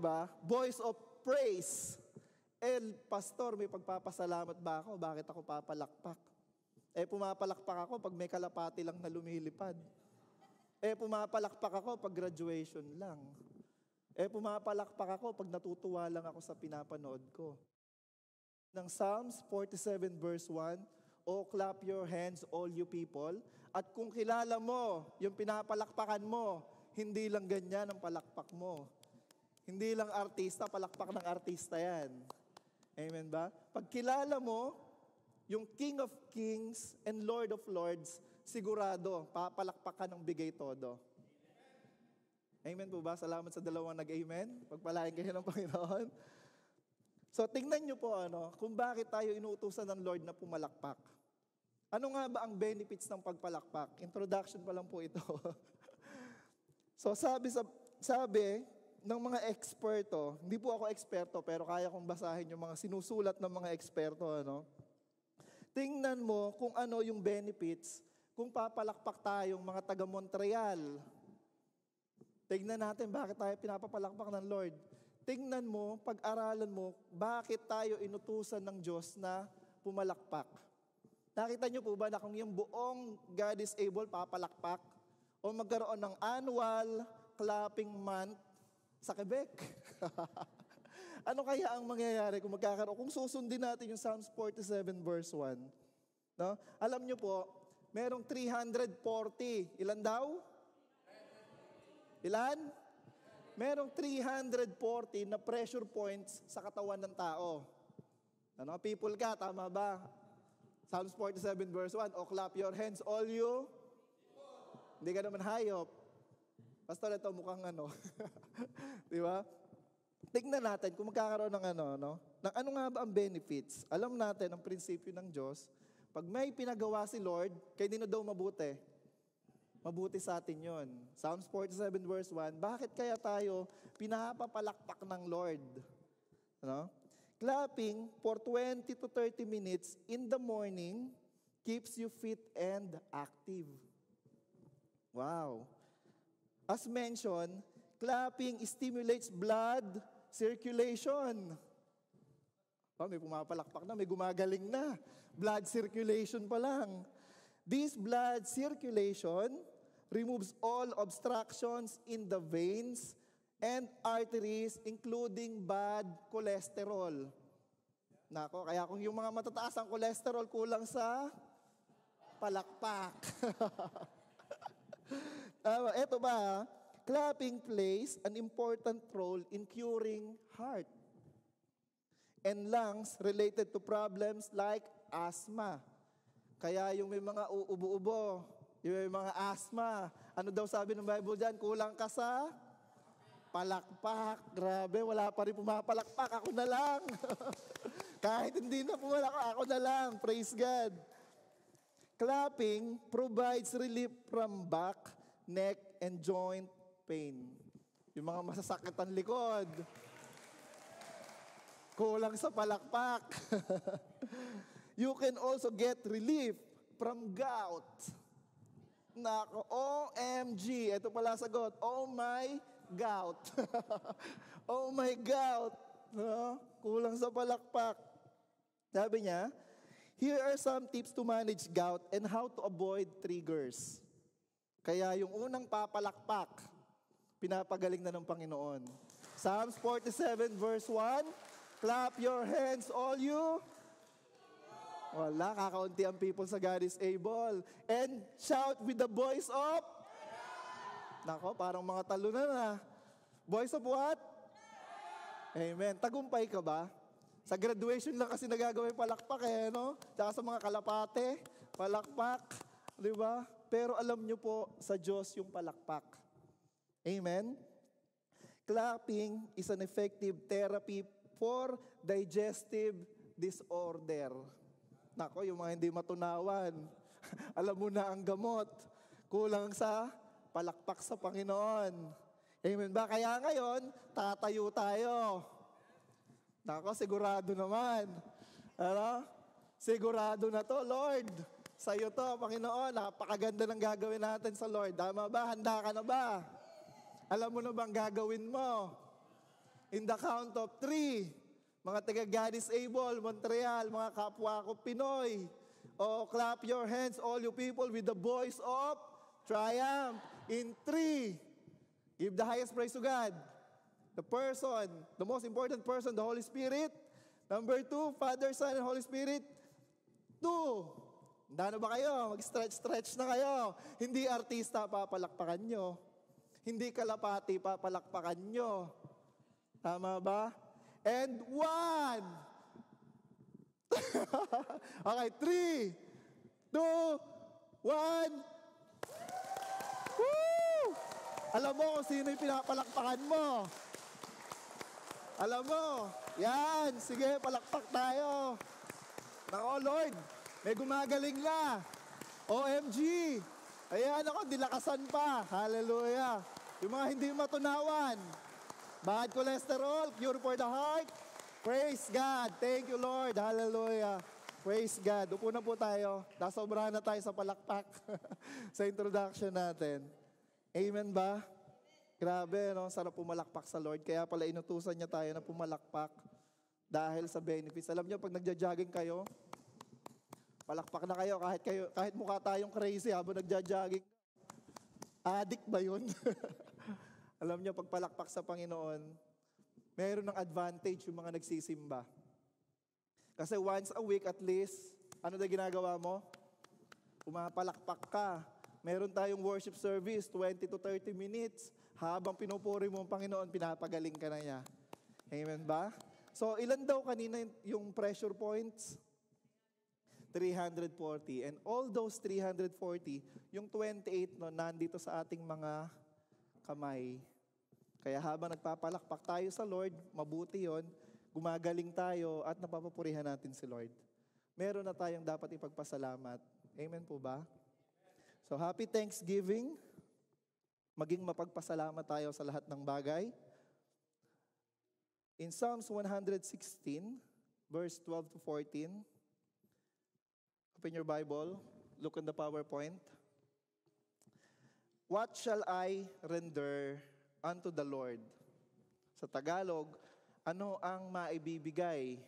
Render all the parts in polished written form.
ba? Voice of praise. Pastor, may pagpapasalamat ba ako? Bakit ako papalakpak? Pumapalakpak ako pag may kalapati lang na lumilipad. Pumapalakpak ako pag graduation lang. Pumapalakpak ako pag natutuwa lang ako sa pinapanood ko. Ng Psalms 47 verse 1, "O clap your hands, all you people." At kung kilala mo yung pinapalakpakan mo, hindi lang ganyan ang palakpak mo. Hindi lang artista, palakpak ng artista yan. Amen ba? Pag kilala mo yung King of Kings and Lord of Lords, sigurado, papalakpak ka ng bigay todo. Amen po ba? Salamat sa dalawang nag-amen. Pagpalain kayo ng Panginoon. So, tingnan nyo po kung bakit tayo inuutusan ng Lord na pumalakpak. Ano nga ba ang benefits ng pagpalakpak? Introduction pa lang po ito. So, sabi ng mga eksperto, hindi po ako eksperto, pero kaya kong basahin yung mga sinusulat ng mga eksperto. Tingnan mo kung ano yung benefits kung papalakpak tayong mga taga Montreal. Tingnan natin bakit tayo pinapapalakpak ng Lord. Tingnan mo, pag-aralan mo, bakit tayo inutusan ng Diyos na pumalakpak. Nakita niyo po ba na kung yung buong God is able papalakpak o magkaroon ng annual clapping month sa Quebec? Ano kaya ang mangyayari kung magkakaroon? Kung susundin natin yung Psalms 47 verse 1. No? Alam niyo po, merong 340. Ilan daw? Ilan? Merong 340 na pressure points sa katawan ng tao. People ka, tama ba? Psalms 47 verse 1, "O clap your hands, all you." Hindi ka naman hayop. Pastor, ito mukhang Di ba? Tignan natin kung magkakaroon ng ano nga ba ang benefits. Alam natin ang prinsipyo ng Diyos. Pag may pinagawa si Lord, kay nino daw mabuti? Mabuti sa atin yon. Psalms 47 verse 1, bakit kaya tayo pinapapalakpak ng Lord? Clapping for 20 to 30 minutes in the morning keeps you fit and active. Wow. As mentioned, clapping stimulates blood circulation. May pumapalakpak na, may gumagaling na. Blood circulation pa lang. This blood circulation removes all obstructions in the veins and arteries, including bad cholesterol. Kaya kung yung mga matataas ang cholesterol, kulang sa palakpak. Ito ba, clapping plays an important role in curing heart and lungs related to problems like asthma. Kaya yung may mga ubo-ubo, yung may mga asthma, ano daw sabi ng Bible dyan? Kulang ka sa palakpak. Grabe, wala pa rin pumapalakpak. Ako na lang. Kahit hindi na pumalakpak, ako na lang. Praise God. Clapping provides relief from back, neck, and joint pain. Yung mga masasakit ang likod. Kulang sa palakpak. You can also get relief from gout. OMG. Ito pala sagot. Oh my gout. Oh my gout. Kulang sa palakpak. Sabi niya, here are some tips to manage gout and how to avoid triggers. Kaya yung unang papalakpak, pinapagaling na ng Panginoon. Psalms 47 verse 1, clap your hands, all you. Wala, kakaunti ang people sa God is able. And shout with the voice of? Parang mga talunan na. Voice of what? Amen. Tagumpay ka ba? Sa graduation lang kasi nagagawin palakpak Tsaka sa mga kalapate, palakpak. Di ba? Pero alam nyo po, sa Diyos yung palakpak. Amen? Clapping is an effective therapy for digestive disorder. Yung mga hindi matunawan. Alam mo na ang gamot. Kulang sa palakpak sa Panginoon. Amen ba? Kaya ngayon, tatayo tayo. Sigurado naman. Sigurado na to, Lord. Sa'yo to, Panginoon. Napakaganda ng gagawin natin sa Lord. Tama ba? Handa ka na ba? Alam mo na bang gagawin mo? In the count of 3, mga taga God is Able, Montreal, mga kapwa ko Pinoy, clap your hands, all you people, with the voice of triumph. In 3, give the highest praise to God. The person, the most important person, the Holy Spirit. Number 2, Father, Son, and Holy Spirit. 2, handa na ba kayo? Mag-stretch na kayo. Hindi artista, papalakpakan nyo. Hindi kalapati, papalakpakan nyo. Tama ba? And 1. Okay, 3, 2, 1. Woo! Alam mo kung sino yung pinapalakpakan mo. Alam mo, yan, sige, palakpak tayo. Nako, Lord, may gumagaling na. OMG. Ayan ako, dilakasan pa. Hallelujah. Yung mga hindi matunawan. Bad cholesterol, cure for the heart. Praise God. Thank you, Lord. Hallelujah. Praise God. Upo na po tayo. Nasobrahan na tayo sa palakpak sa introduction natin. Amen ba? Grabe, no? Sarap pumalakpak sa Lord. Kaya pala inutusan niya tayo na pumalakpak dahil sa benefits. Alam niyo, pag nagja-jogging kayo, palakpak na kayo kahit mukha tayong crazy habang nagja-jogging. Addict ba yun? Alam niyo, pag palakpak sa Panginoon, meron ng advantage yung mga nagsisimba. Kasi once a week at least, ano na ginagawa mo? Pumapalakpak ka. Meron tayong worship service, 20 to 30 minutes. Habang pinupuri mo ang Panginoon, pinapagaling ka na niya. Amen ba? So, ilan daw kanina yung pressure points? 340. And all those 340, yung 28 no, nandito sa ating mga kamay. Kaya habang nagpapalakpak tayo sa Lord, mabuti yon, gumagaling tayo at napapupurihan natin si Lord. Meron na tayong dapat ipagpasalamat. Amen po ba? So, happy Thanksgiving. Maging mapagpasalamat tayo sa lahat ng bagay. In Psalms 116, verse 12 to 14, open your Bible, look on the PowerPoint. What shall I render unto the Lord? Sa Tagalog, ano ang maibibigay?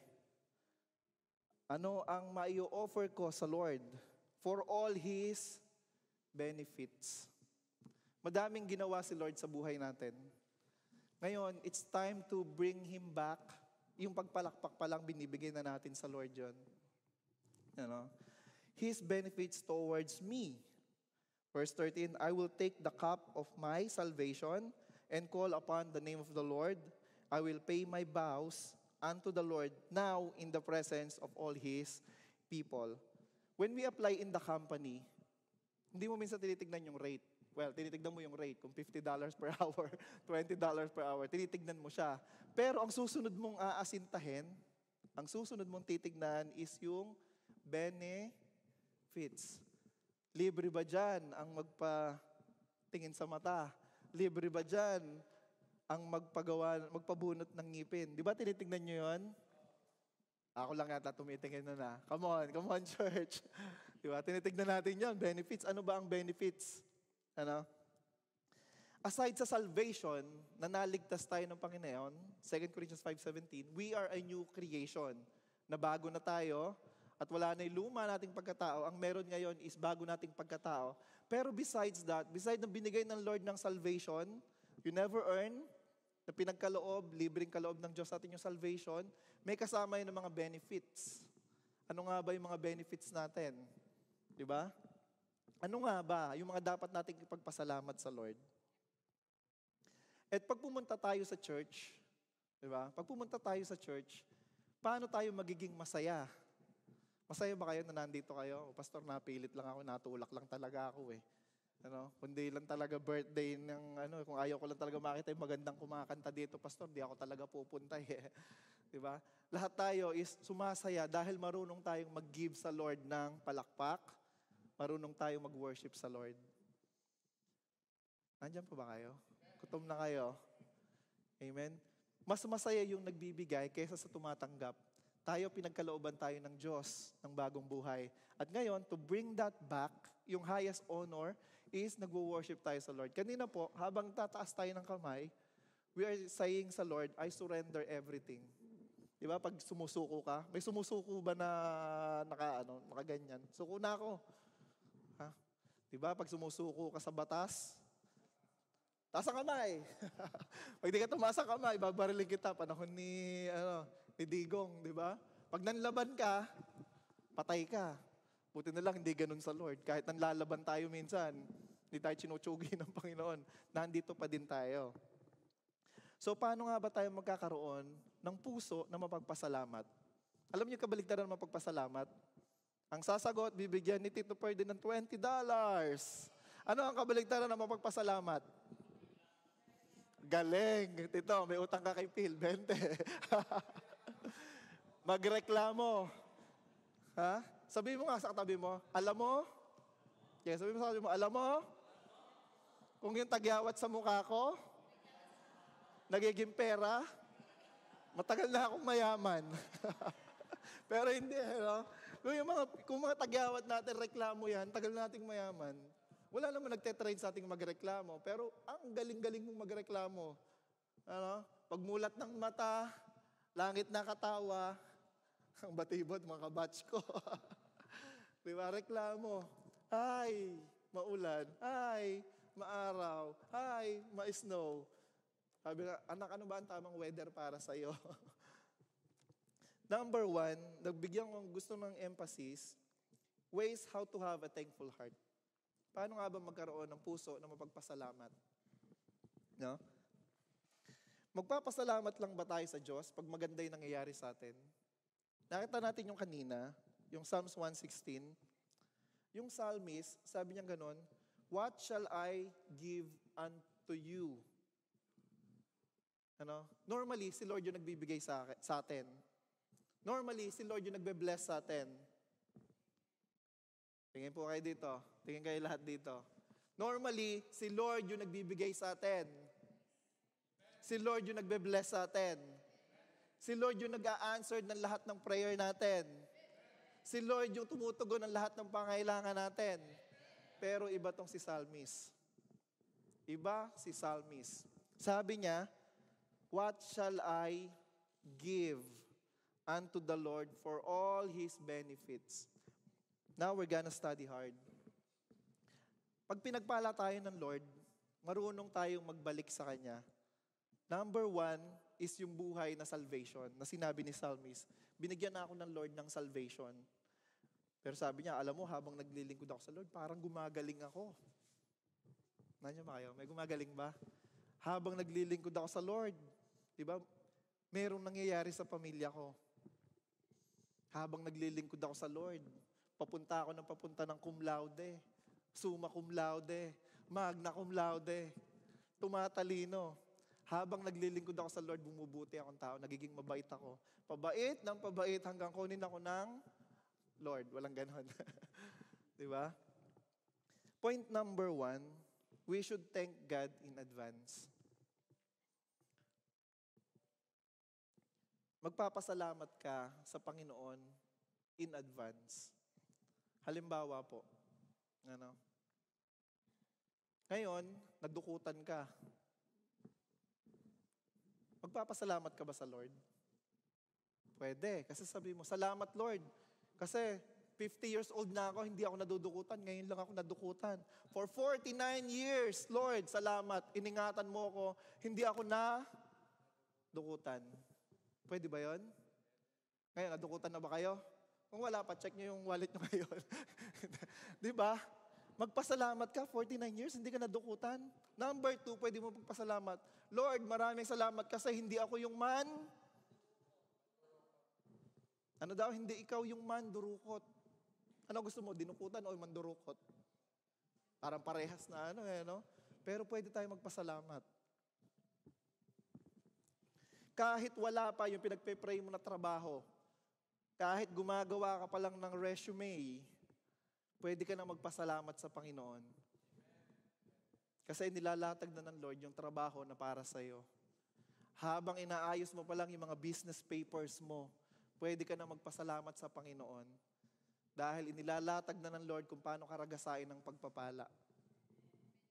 Ano ang mai-offer ko sa Lord for all His benefits? Madaming ginawa si Lord sa buhay natin. Ngayon, it's time to bring Him back. Yung pagpalakpak pa lang, binibigay na natin sa Lord yun. You know? His benefits towards me. Verse 13, I will take the cup of my salvation and call upon the name of the Lord. I will pay my vows unto the Lord now in the presence of all His people. When we apply in the company, hindi mo minsan tinitignan yung rate. Well, tinitignan mo yung rate, kung $50 per hour, $20 per hour, tinitignan mo siya. Pero ang susunod mong aasintahin, ang susunod mong titignan is yung benefits. Libre ba dyan ang magpatingin sa mata? Libre ba dyan ang magpabunot ng ngipin? Di ba tinitignan nyo yun? Ako lang yata tumitingin na. Come on church. Di ba? Tinitignan natin yun, benefits. Ano ba ang benefits? Ano? Aside sa salvation, na naligtas tayo ng Panginoon, 2 Corinthians 5:17, we are a new creation. Na bago na tayo, at wala na yung luma nating pagkatao. Ang meron ngayon is bago nating pagkatao. Pero besides that, besides na binigay ng Lord ng salvation, you never earn, na pinagkaloob, libreng kaloob ng Diyos natin yung salvation, may kasama yun ng mga benefits. Ano nga ba yung mga benefits natin? Diba? Ano nga ba yung mga dapat nating ipagpasalamat sa Lord? At pag pumunta tayo sa church, diba? Pag pumunta tayo sa church, paano tayo magiging masaya? Masaya ba kayo na nandito kayo? O, Pastor, napilit lang ako, natulak lang talaga ako eh. Ano? Kundi lang talaga birthday ng kung ayaw ko lang talaga makita yung magandang kumakanta dito, Pastor, di ako talaga pupunta eh. Diba? Lahat tayo is sumasaya dahil marunong tayong mag-give sa Lord ng palakpak, marunong tayong mag-worship sa Lord. Nandiyan pa ba kayo? Gutom na kayo? Amen? Mas masaya yung nagbibigay kaysa sa tumatanggap. Tayo, pinagkalooban tayo ng Diyos ng bagong buhay. At ngayon, to bring that back, yung highest honor is nagwo-worship tayo sa Lord. Kanina po, habang tataas tayo ng kamay, we are saying sa Lord, I surrender everything. Di ba? Pag sumusuko ka, may sumusuko ba na nakaganyan? Suko na ako. Ha? Di ba? Pag sumusuko ka sa batas, taas ang kamay. Pag di ka tumaas ang kamay, babariling kita. Panahon ni Digong, di ba? Pag nanlaban ka, patay ka. Buti na lang, hindi ganun sa Lord. Kahit nanlalaban tayo minsan, hindi tayo chinuchugi ng Panginoon. Nandito pa din tayo. So, paano nga ba tayo magkakaroon ng puso na mapagpasalamat? Alam niyo kabaligtaran ng mapagpasalamat? Ang sasagot, bibigyan ni Tito Perdy ng $20. Ano ang kabaligtaran ng mapagpasalamat? Galing. Tito, may utang ka kay Phil, 20. Magreklamo. Ha? Sabihin mo nga sa katabi mo, alam mo? Yes, sabihin mo sa katabi mo, alam mo? Kung yung tagyawat sa mukha ko, nagiging pera, matagal na akong mayaman. Pero hindi, no? Kung mga tagyawat natin, reklamo yan, tagal na nating mayaman. Wala naman nagtetrain sa ating magreklamo, pero ang galing-galing mong magreklamo. Pagmulat ng mata, langit nakatawa, ang batibot, mga kabatch ko. Di ba, reklamo. Ay, maulan. Ay, maaraw. Ay, ma-snow. Sabi nga, anak, ano ba ang tamang weather para sa'yo? Number 1, nagbigyan ko gusto ng emphasis, ways how to have a thankful heart. Paano nga ba magkaroon ng puso na mapagpasalamat? No? Magpapasalamat lang ba tayo sa Diyos pag maganda yung nangyayari sa atin? Nakita natin yung kanina, yung Psalms 116. Yung psalmist, sabi niya ganon, what shall I give unto you? Normally, si Lord yung nagbibigay sa atin. Normally, si Lord yung nagbe-bless sa atin. Tingin po kayo dito. Tingin kayo lahat dito. Normally, si Lord yung nagbibigay sa atin. Si Lord yung nagbe-bless sa atin. Si Lord yung nag-a-answer ng lahat ng prayer natin. Si Lord yung tumutugon ng lahat ng pangailangan natin. Pero iba tong si Psalmist. Iba si Psalmist. Sabi niya, what shall I give unto the Lord for all His benefits? Now we're gonna study hard. Pag pinagpala tayo ng Lord, marunong tayong magbalik sa Kanya. Number 1 is yung buhay na salvation, na sinabi ni Psalmist. Binigyan na ako ng Lord ng salvation. Pero sabi niya, alam mo, habang naglilingkod ako sa Lord, parang gumagaling ako. Nandiyan ba kayo? May gumagaling ba? Habang naglilingkod ako sa Lord, diba, merong nangyayari sa pamilya ko. Habang naglilingkod ako sa Lord, papunta ako ng cum laude, summa cum laude, magna cum laude, tumatalino. Habang naglilingkod ako sa Lord, bumubuti akong tao, nagiging mabait ako. Pabait ng pabait hanggang kunin ako ng Lord. Walang ganon. Diba? Point number 1, we should thank God in advance. Magpapasalamat ka sa Panginoon in advance. Halimbawa po, ngayon, nagdukutan ka. Magpapasalamat ka ba sa Lord? Pwede, kasi sabi mo, salamat Lord. Kasi 50 years old na ako, hindi ako nadudukutan. Ngayon lang ako nadukutan. For 49 years, Lord, salamat. Iningatan mo ako, hindi ako nadukutan. Pwede ba yon? Ngayon, nadukutan na ba kayo? Kung wala pa, check nyo yung wallet nyo ngayon. Di ba? Magpasalamat ka, 49 years, hindi ka nadukutan. Number 2, pwede mo magpasalamat. Lord, maraming salamat kasi hindi ako yung hindi ikaw yung mandurukot. Ano gusto mo, dinukutan o mandurukot? Parang parehas na Pero pwede tayo magpasalamat. Kahit wala pa yung pinagpe-pray mo na trabaho, kahit gumagawa ka pa lang ng resume, pwede ka na magpasalamat sa Panginoon. Kasi nilalatag na ng Lord yung trabaho na para sa'yo. Habang inaayos mo pa lang yung mga business papers mo, pwede ka na magpasalamat sa Panginoon. Dahil inilalatag na ng Lord kung paano karagasain ng pagpapala.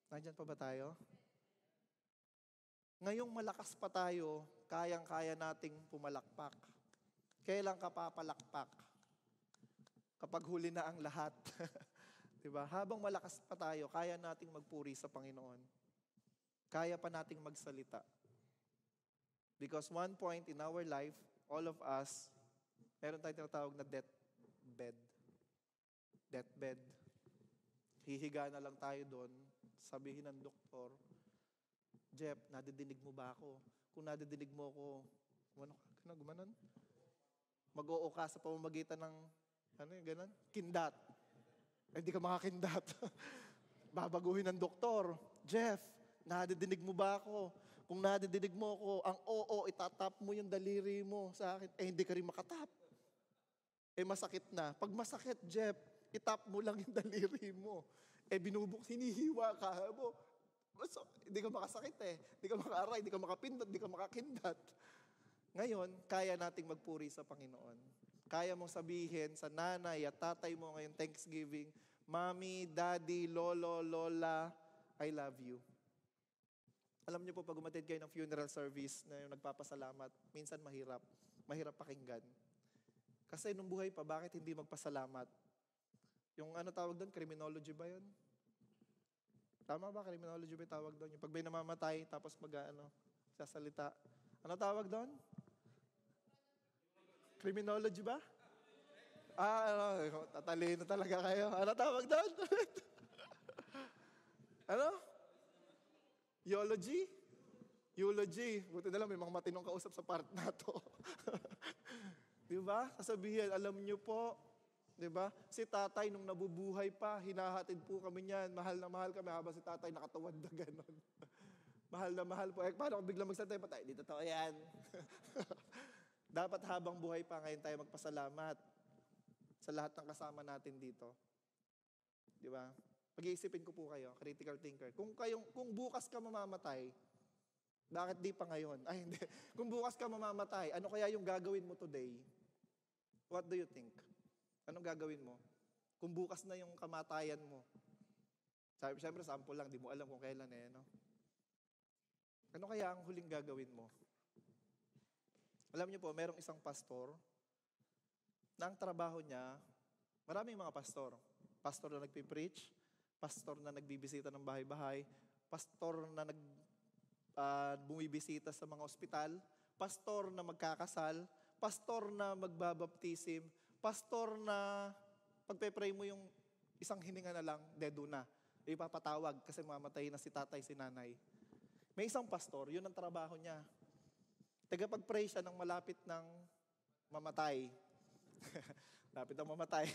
Nandiyan pa ba tayo? Ngayong malakas pa tayo, kayang-kaya nating pumalakpak. Kailan ka papalakpak? Kapag huli na ang lahat. Diba? Habang malakas pa tayo, kaya nating magpuri sa Panginoon. Kaya pa nating magsalita. Because one point in our life, all of us, meron tayong tinatawag na deathbed. Deathbed. Hihiga na lang tayo doon, sabihin ng doktor, Jeff, nadidinig mo ba ako? Kung nadidinig mo ako, gumanon? Mag-oo ka sa pamamagitan ng, ganon? Kindat. Hindi ka makakindat. Babaguhin ng doktor, Jeff, nadidinig mo ba ako? Kung nadidinig mo ako, ang oo, itatap mo yung daliri mo sa akin. Hindi ka rin makatap. Masakit na. Pag masakit, Jeff, itap mo lang yung daliri mo. Hinihiwa ka. Hindi ka makasakit Hindi ka maka-aray, hindi ka makapindot, hindi ka makakindat. Ngayon, kaya nating magpuri sa Panginoon. Kaya mong sabihin sa nanay at tatay mo ngayong Thanksgiving, Mommy, Daddy, Lolo, Lola, I love you. Alam niyo po, pag umattend kayo ng funeral service na yung nagpapasalamat, minsan mahirap. Mahirap pakinggan. Kasi nung buhay pa, bakit hindi magpasalamat? Yung tawag doon, criminology ba yun? Tama ba? Criminology ba yung tawag doon? Yung pag may namamatay, tapos sasalita. Ano tawag doon? Criminology ba? Tatalino talaga kayo. Ano tawag doon? Eulogy? Eulogy. Buti na lang, may mga matinong kausap sa part na to. Diba? Sasabihin, alam niyo po, diba? Si tatay nung nabubuhay pa, hinahatid po kami niyan. Mahal na mahal kami habang si tatay nakatuwad na gano'n. Mahal na mahal po. Paano kung biglang magsatay pa tayo? Di totoo yan. Dapat habang buhay pa ngayon tayo magpasalamat sa lahat ng kasama natin dito. Diba? Pag-iisipin ko po kayo, critical thinker. Kung bukas ka mamamatay, bakit di pa ngayon? Ay, hindi. Kung bukas ka mamamatay, ano kaya yung gagawin mo today? What do you think? Anong gagawin mo? Kung bukas na yung kamatayan mo. Siyempre, sample lang, di mo alam kung kailan no? Ano kaya ang huling gagawin mo? Alam niyo po, merong isang pastor na ang trabaho niya, maraming mga pastor. Pastor na nagpipreach, pastor na nagbibisita ng bahay-bahay, pastor na bumibisita sa mga ospital, pastor na magkakasal, pastor na magbabaptisim, pastor na pagpe-pray mo yung isang hininga na lang, dedo na. Ipapatawag kasi mamatay na si tatay, si nanay. May isang pastor, yun ang trabaho niya. Tagapag-pray siya ng malapit ng mamatay. Lapit ang mamatay.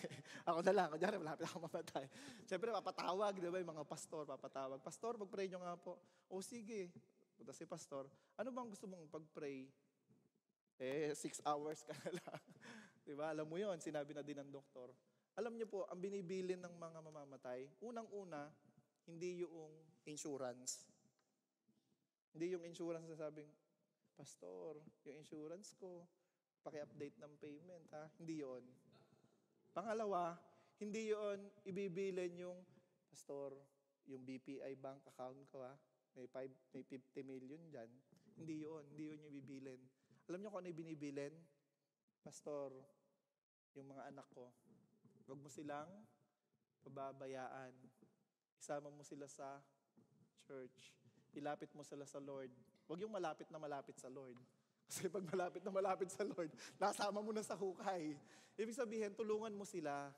Ako na lang, kunyari, malapit ako mamatay. Siyempre, papatawag, di ba, yung mga pastor, papatawag. Pastor, pag-pray nyo nga po. O sige, punta si pastor. Ano bang gusto mong pag-pray? 6 hours ka na lang. Di ba, alam mo yon, sinabi na din ng doktor. Alam niyo po, ang binibilin ng mga mamamatay, unang-una, hindi yung insurance. Hindi yung insurance na sabing, Pastor, yung insurance ko, paki-update ng payment, ha? Hindi yon. Pangalawa, hindi yon ibibilin yung, Pastor, yung BPI bank account ko, ha? May 50 million dyan. Hindi yon yung ibibilin. Alam niyo kung ano yung binibilin? Pastor, yung mga anak ko, huwag mo silang pababayaan. Isama mo sila sa church. Ilapit mo sila sa Lord. Huwag yung malapit na malapit sa Lord. Kasi pag malapit na malapit sa Lord, nasama mo na sa hukay. Ibig sabihin, tulungan mo sila.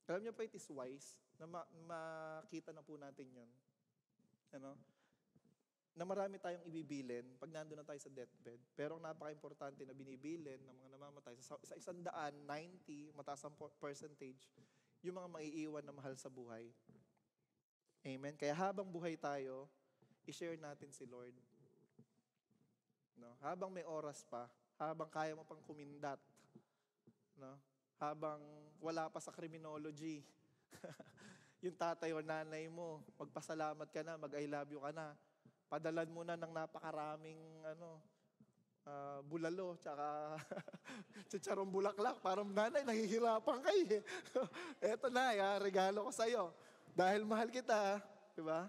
Alam niyo pa, it is wise na makita na po natin yun. Na marami tayong ibibilin pag nandun na tayo sa deathbed. Pero ang napaka-importante na binibilin ng mga namamatay, sa 190, mataas ang percentage, yung mga maiiwan na mahal sa buhay. Amen? Kaya habang buhay tayo, i-share natin si Lord. No? Habang may oras pa, habang kaya mo pang kumindat, no? Habang wala pa sa criminology, yung tatay o nanay mo, magpasalamat ka na, mag-I love you ka na, padalan mo na ng napakaraming bulalo, tsaka chicharong bulaklak. Parang nanay, nahihirapan kayo. Eto na, regalo ko sa'yo. Dahil mahal kita, di ba?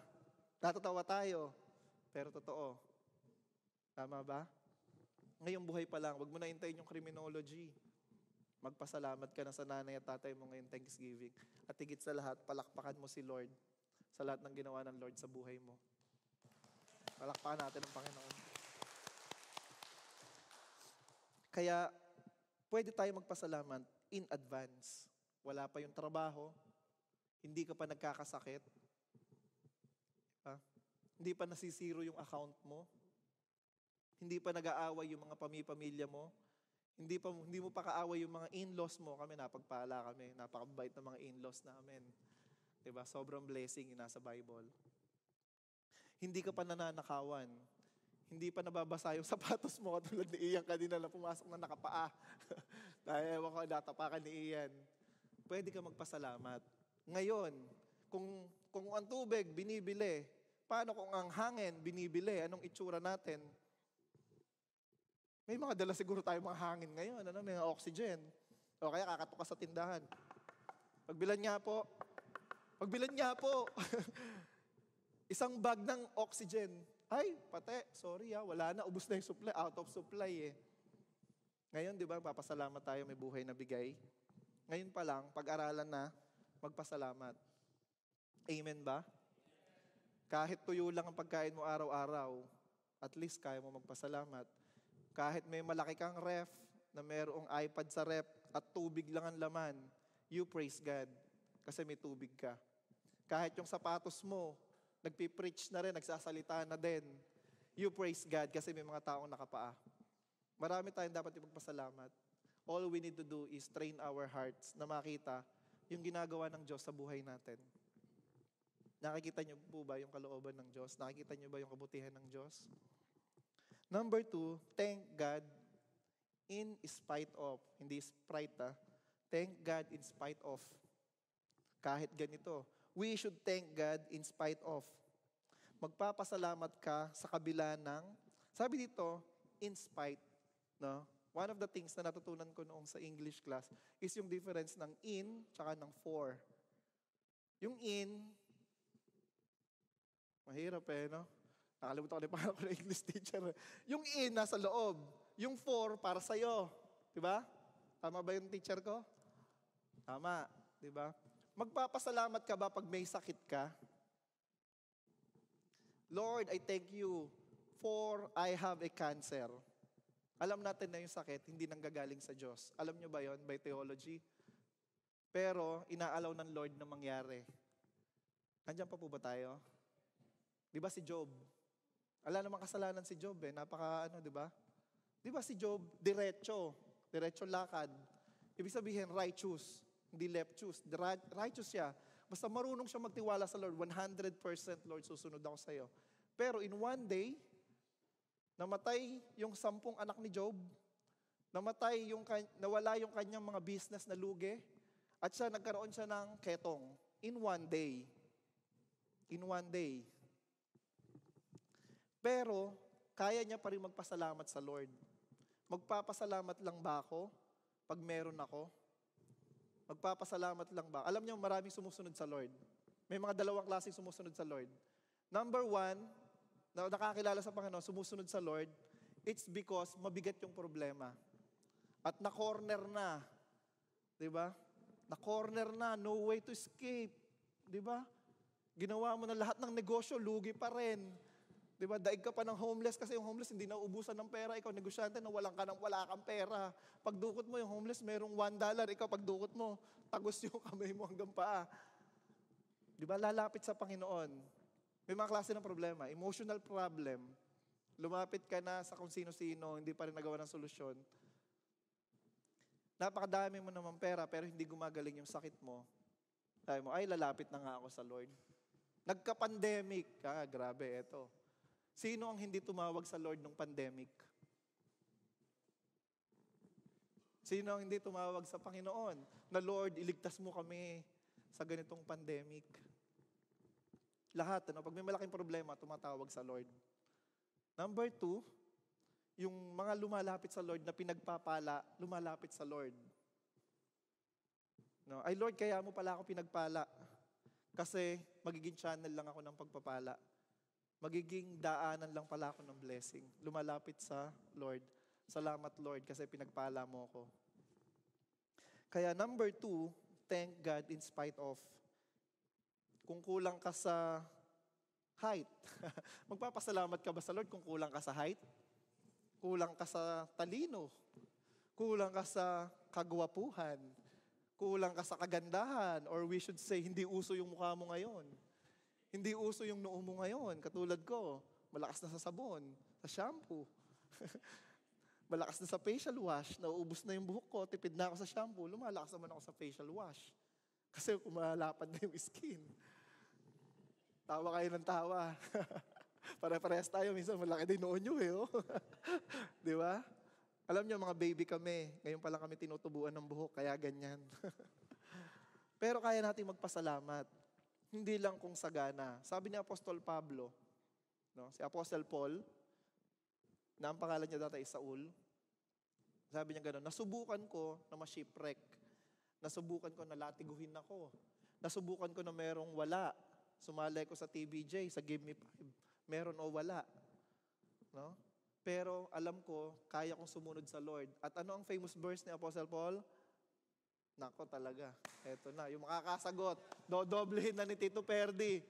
Natatawa tayo. Pero totoo. Tama ba? Ngayong buhay pa lang, wag mo na hintayin yung criminology. Magpasalamat ka na sa nanay at tatay mo ngayong Thanksgiving. At higit sa lahat, palakpakan mo si Lord sa lahat ng ginawa ng Lord sa buhay mo. Palakpakan natin ang Panginoon. Kaya, pwede tayo magpasalamat in advance. Wala pa yung trabaho, hindi ka pa nagkakasakit, hindi pa nasisiro yung account mo, hindi pa nag-aaway yung mga pamilya mo, hindi mo pa kaaway yung mga in-laws mo. Kami, napagpala kami, napakabait ng mga in-laws namin. Diba? Sobrang blessing yung nasa Bible. Hindi ka pa nananakawan. Hindi pa nababasa yung sapatos mo katulad ni Ian kanina na pumasok na nakapaa. Dahil ewan ko, natapakan ni Ian. Pwede ka magpasalamat. Ngayon, kung ang tubig binibili, paano kung ang hangin binibili? Anong itsura natin? May mga dala siguro tayo mga hangin ngayon, may mga oxygen. O kaya kakatok ka sa tindahan. Pagbilan niya po. Isang bag ng oxygen. Ay, pate, sorry wala na, ubos na yung supply, out of supply eh. Ngayon, di ba, papasalamat tayo, may buhay na bigay. Ngayon pa lang, pag-aralan na, magpasalamat. Amen ba? Kahit tuyo lang ang pagkain mo araw-araw, at least kaya mo magpasalamat. Kahit may malaki kang ref, na mayroong iPad sa ref, at tubig lang ang laman, you praise God, kasi may tubig ka. Kahit yung sapatos mo, nagpipreach na rin, nagsasalita na din, you praise God, kasi may mga taong nakapaa. Marami tayong dapat ipagpasalamat. All we need to do is train our hearts na makita yung ginagawa ng Diyos sa buhay natin. Nakikita niyo po ba yung kalooban ng Diyos? Nakikita niyo ba yung kabutihan ng Diyos? Number 2, thank God in spite of. Hindi sprite Thank God in spite of. Kahit ganito. We should thank God in spite of. Magpapasalamat ka sa kabila ng, sabi dito, in spite. No? One of the things na natutunan ko noong sa English class is yung difference ng in tsaka ng for. Yung in, mahirap no? Nakalimutan ko na yung pangalan ko ng English teacher. Yung in, nasa loob. Yung for, para sa'yo. Diba? Tama ba yung teacher ko? Tama. Diba? Magpapasalamat ka ba pag may sakit ka? Lord, I thank you for I have a cancer. Alam natin na yung sakit, hindi nanggagaling sa Diyos. Alam nyo ba yon by theology? Pero, inaalaw ng Lord na mangyari. Nandiyan pa po ba tayo? Di ba si Job? Wala namang kasalanan si Job di ba? Di ba si Job, diretso lakad. Ibig sabihin, righteous, hindi leftous. Righteous siya. Basta marunong siya magtiwala sa Lord, 100% Lord, susunod ako sa iyo. Pero in one day, namatay yung 10 anak ni Job, nawala yung kanyang mga business na lugi, at nagkaroon siya ng ketong. In one day. Pero, kaya niya pa rin magpasalamat sa Lord. Magpapasalamat lang ba ako pag meron ako? Magpapasalamat lang ba? Alam niyo, maraming sumusunod sa Lord. May mga dalawang klaseng sumusunod sa Lord. Number 1, na nakakilala sa Panginoon, sumusunod sa Lord, it's because mabigat yung problema. At na-corner na. Diba? Na-corner na, no way to escape. Diba? Ginawa mo na lahat ng negosyo, lugi pa rin. Diba? Daig ka pa ng homeless kasi yung homeless hindi nauubusan ng pera. Ikaw, negosyante na wala kang pera. Pagdukot mo, yung homeless merong $1. Ikaw, pagdukot mo, tagos yung kamay mo hanggang paa. Diba? Lalapit sa Panginoon. May mga klase ng problema. Emotional problem. Lumapit ka na sa kung sino-sino, hindi pa rin nagawa ng solusyon. Napakadami mo naman pera, pero hindi gumagaling yung sakit mo. Sabi mo, ay, lalapit na nga ako sa Lord. Nagka-pandemic. Grabe, eto. Sino ang hindi tumawag sa Lord nung pandemic? Sino ang hindi tumawag sa Panginoon? Na Lord, iligtas mo kami sa ganitong pandemic. Lahat, pag may malaking problema, tumatawag sa Lord. Number 2, yung mga lumalapit sa Lord na pinagpapala, lumalapit sa Lord. No? Ay Lord, kaya mo pala ako pinagpala. Kasi magiging channel lang ako ng pagpapala. magiging daanan lang pala ako ng blessing. Lumalapit sa Lord. Salamat Lord kasi pinagpala mo ko. Kaya number 2, thank God in spite of. Kung kulang ka sa height, magpapasalamat ka ba sa Lord kung kulang ka sa height? Kulang ka sa talino? Kulang ka sa kagwapuhan? Kulang ka sa kagandahan? Or we should say, hindi uso yung mukha mo ngayon. Hindi uso yung noo mo ngayon. Katulad ko, malakas na sa sabon, sa shampoo. Malakas na sa facial wash, nauubos na yung buhok ko, tipid na ako sa shampoo, lumalakas naman ako sa facial wash. Kasi kumalapad na yung skin. Tawa kayo ng tawa. Pare-parehas tayo, minsan malaki din noon nyo eh. Oh. Di ba? Alam nyo, mga baby kami, ngayon pa lang kami tinutubuan ng buhok, kaya ganyan. Pero kaya natin magpasalamat. Hindi lang kung sagana. Sabi ni Apostol Pablo, no? Si Apostle Paul, na ang pangalan niya dati ay Saul, sabi niya gano'n, nasubukan ko na ma-shipwreck. Nasubukan ko na latiguhin ako. Nasubukan ko na merong wala. Sumali ko sa TBJ, sa Give Me 5. Meron o wala. No? Pero alam ko, kaya kong sumunod sa Lord. At ano ang famous verse ni Apostle Paul? Nako talaga, eto na. Yung makakasagot, dodoblehin na ni Tito Perdi.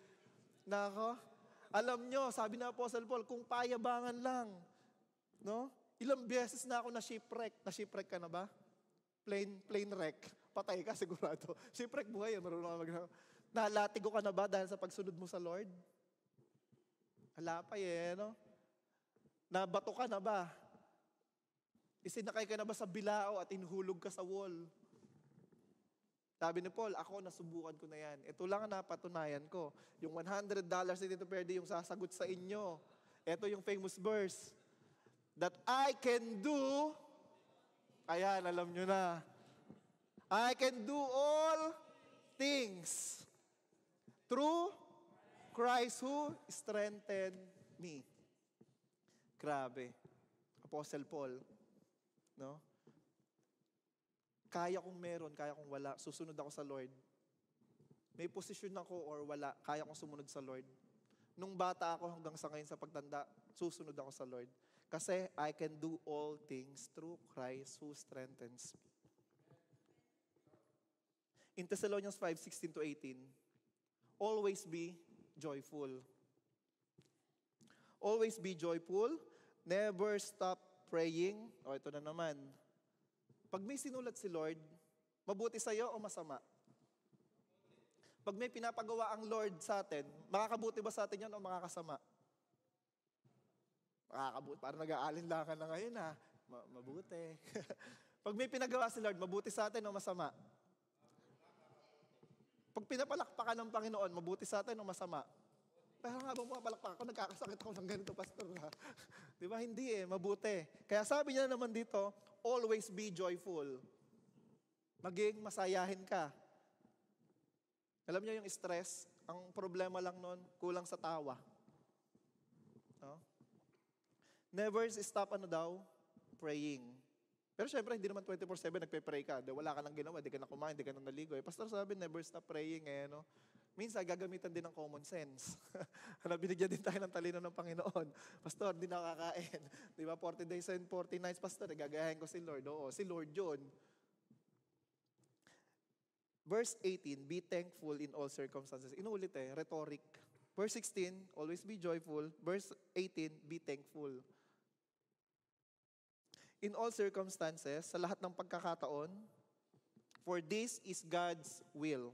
Nako, alam nyo, sabi ni Apostle Paul, kung payabangan lang, no? Ilang beses na ako na-shipwreck. Na-shipwreck ka na ba? Plain wreck. Patay ka sigurado. Shipwreck buhay, marunong ka Nalatigo ka na ba dahil sa pagsunod mo sa Lord? Hala pa no? Nabato ka na ba? Isinakay ka na ba sa bilao at inhulog ka sa wall? Sabi ni Paul, ako nasubukan ko na yan. Ito lang ang napatunayan ko. Yung $100 ni Tito Perdi yung sasagot sa inyo. Ito yung famous verse. That I can do, ayan, alam nyo na. I can do all things through Christ who strengthened me. Grabe. Apostle Paul. No? Kaya kong meron, kaya kong wala. Susunod ako sa Lord. May posisyon ako or wala, kaya kong sumunod sa Lord. Nung bata ako hanggang sa ngayon sa pagtanda, susunod ako sa Lord. Kasi I can do all things through Christ who strengthens me. In Thessalonians 5:16-18, always be joyful. Always be joyful. Never stop praying. O, ito na naman. Pag may sinulat si Lord, mabuti sa'yo o masama? Pag may pinapagawa ang Lord sa atin, makakabuti ba sa atin yan o makakasama? Makakabuti. Parang nag-aalinlangan na ngayon ha. Mabuti. Pag may pinagawa si Lord, mabuti sa atin o masama? Pag pinapalakpakan ng Panginoon, mabuti sa atin o masama? Pero nga bang pumapalakpak ako, nagkakasakit ako ng ganito, pastor ha? Di ba? Hindi mabuti. Kaya sabi niya naman dito, always be joyful. Maging masayahin ka. Alam niyo yung stress, ang problema lang nun, kulang sa tawa. No? Never stop praying. Pero syempre, hindi naman 24/7 nagpe-pray ka. Wala ka nang ginawa, di ka na kumain, di ka na naligo. Pastor sabi, never stop praying no? Minsan, gagamitan din ng common sense. Binigyan din tayo ng talino ng Panginoon. Pastor, di nakakain. Di ba, 40 days and 40 nights, Pastor, gagayahin ko si Lord. Oo, si Lord yun. Verse 18, be thankful in all circumstances. Inuulit rhetoric. Verse 16, always be joyful. Verse 18, be thankful. In all circumstances, sa lahat ng pagkakataon, for this is God's will.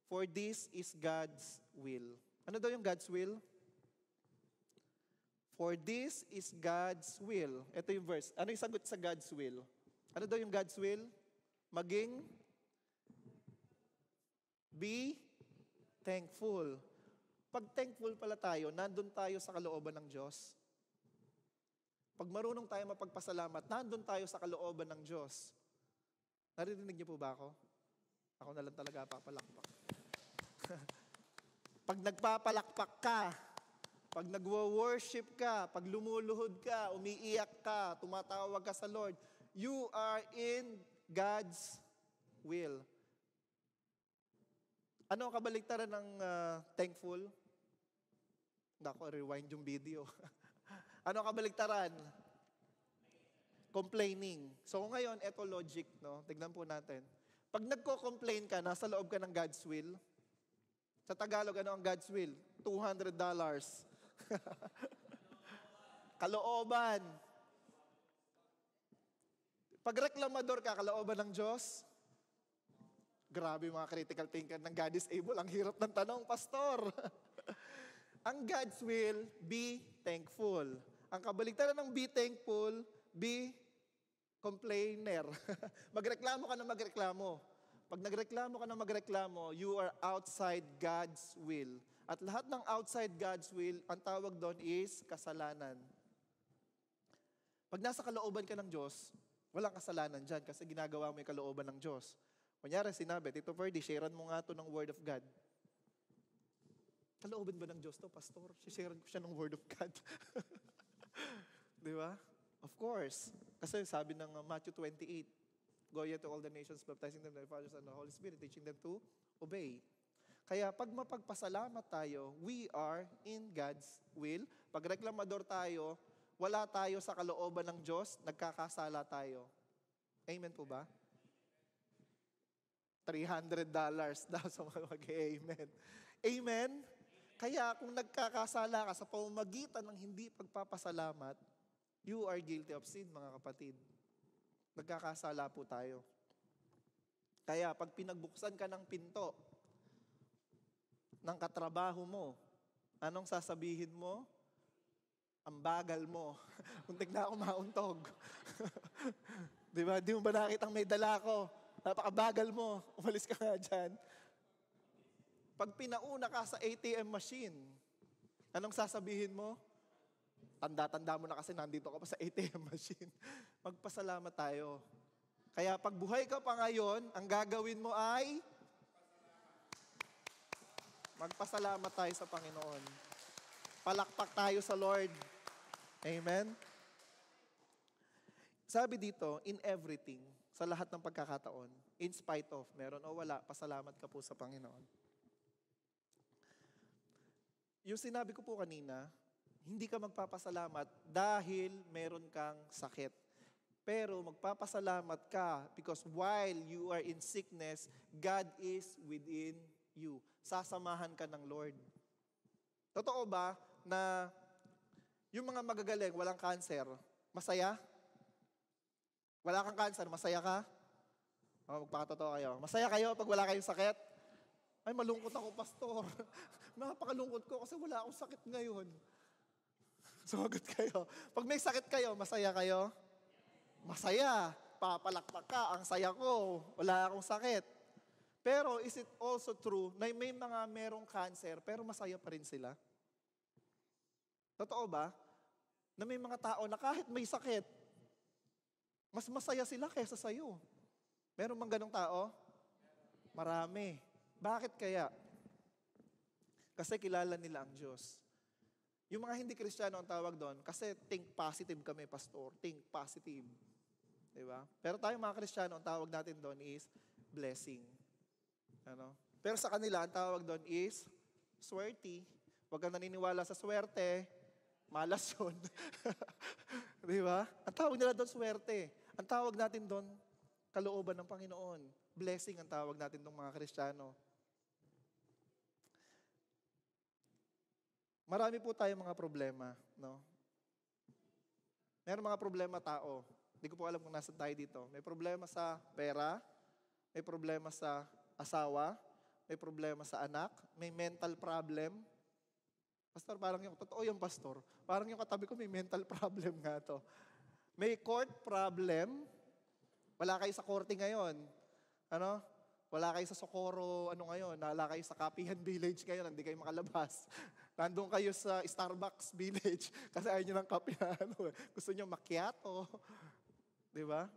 For this is God's will. Ano daw yung God's will? For this is God's will. Ito yung verse. Ano yung sagot sa God's will? Ano daw yung God's will? Maging be thankful. Pag thankful pala tayo, nandun tayo sa kalooban ng Diyos. Pag marunong tayo mapagpasalamat, nandun tayo sa kalooban ng Diyos. Naririnig niyo po ba ako? Ako na lang talaga papalakpak. Pag nagpapalakpak ka, pag nagwo-worship ka, pag lumuluhod ka, umiiyak ka, tumatawag ka sa Lord, you are in God's will. Ano ang kabaligtaran ng thankful? Nako, rewind yung video. Ano kabaligtaran? Complaining. So ngayon, eto logic, no? Tignan po natin. Pag nagko-complain ka, nasa loob ka ng God's will. Sa Tagalog, ano ang God's will? $200. Kalooban. Pag reklamador ka, kalooban ng Diyos. Grabe mga critical thinker ng God is able. Ang hirap ng tanong, pastor. Ang God's will, be thankful. Ang kabaligtaran ng be thankful, be complainer. Magreklamo ka na magreklamo. Pag nagreklamo ka na magreklamo, you are outside God's will. At lahat ng outside God's will, ang tawag doon is kasalanan. Pag nasa kalooban ka ng Diyos, walang kasalanan dyan kasi ginagawa mo yung kalooban ng Diyos. Kunyari, sinabi, Tito Ferdy, sharean mo nga to ng Word of God. Kalooban ba ng Diyos to, pastor? Sharean ko siya ng Word of God. Di ba? Of course. Kasi sabi ng Matthew 28, go ye to all the nations, baptizing them in the Father, Son, and the Holy Spirit, teaching them to obey. Kaya pag mapagpasalamat tayo, we are in God's will. Pag reklamador tayo, wala tayo sa kalooban ng Diyos, nagkakasala tayo. Amen po ba? $300 daw sa mga mag-amen. Amen? Kaya kung nagkakasala ka sa pamamagitan ng hindi pagpapasalamat, you are guilty of sin, mga kapatid. Nagkakasala po tayo. Kaya pag pinagbuksan ka ng pinto ng katrabaho mo, anong sasabihin mo? Ang bagal mo. Muntik na ako mauntog. Di ba? Di mo ba nakitang may dala ko? Napakabagal mo. Umalis ka nga dyan. Pag pinauna ka sa ATM machine, anong sasabihin mo? Tanda-tanda mo na kasi nandito ka pa sa ATM machine. Magpasalamat tayo. Kaya pag buhay ka pa ngayon, ang gagawin mo ay magpasalamat tayo sa Panginoon. Palakpak tayo sa Lord. Amen? Sabi dito, in everything, sa lahat ng pagkakataon, in spite of, meron o wala, pasalamat ka po sa Panginoon. Yung sinabi ko po kanina, hindi ka magpapasalamat dahil meron kang sakit. Pero magpapasalamat ka because while you are in sickness, God is within you. Sasamahan ka ng Lord. Totoo ba na yung mga magagaling, walang cancer, masaya? Wala kang cancer, masaya ka? O, magpakatotoo kayo. Masaya kayo pag wala kayong sakit? Ay, malungkot ako, pastor. Napakalungkot ko kasi wala akong sakit ngayon. Sumagot kayo. Pag may sakit kayo, masaya kayo? Masaya. Papalakpak ka. Ang saya ko. Wala akong sakit. Pero is it also true na may mga merong cancer pero masaya pa rin sila? Totoo ba? Na may mga tao na kahit may sakit, mas masaya sila kaysa sa'yo. Meron bang ganong tao? Marami. Bakit kaya? Kasi kilala nila ang Diyos. Yung mga hindi Kristiyano ang tawag doon, kasi think positive kami, pastor. Think positive. Diba? Pero tayo mga Kristiyano, ang tawag natin doon is blessing. Ano? Pero sa kanila, ang tawag doon is swerte. Huwag kang naniniwala sa swerte, malas yun. Diba? Ang tawag nila doon, swerte. Ang tawag natin doon, kalooban ng Panginoon. Blessing ang tawag natin ng mga Kristiyano. Marami po tayong mga problema, no? Meron mga problema tao. Hindi ko po alam kung nasa tayo dito. May problema sa pera, may problema sa asawa, may problema sa anak, may mental problem. Pastor, parang yung, totoo yung pastor, parang yung katabi ko may mental problem nga to. May court problem, wala kayo sa korte ngayon. Ano? Wala kayo sa Socorro, ano ngayon, wala kayo sa Kapihan Village ngayon, hindi kayo makalabas. Nandun kayo sa Starbucks Village kasi ayaw nyo ng kape na ano. Gusto nyo macchiato. Di ba?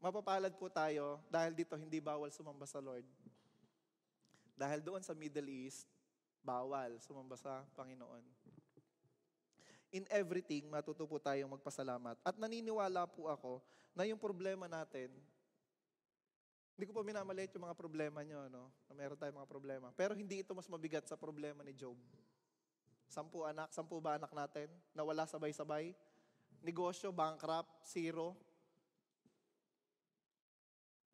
Mapapalad po tayo dahil dito hindi bawal sumamba sa Lord. Dahil doon sa Middle East, bawal sumamba sa Panginoon. In everything, matuto po tayong magpasalamat. At naniniwala po ako na yung problema natin, hindi ko po minamaliit yung mga problema nyo, no? Na meron tayong mga problema. Pero hindi ito mas mabigat sa problema ni Job. 10 anak, 10 ba anak natin? Nawala sabay-sabay. Negosyo, bankrupt, 0.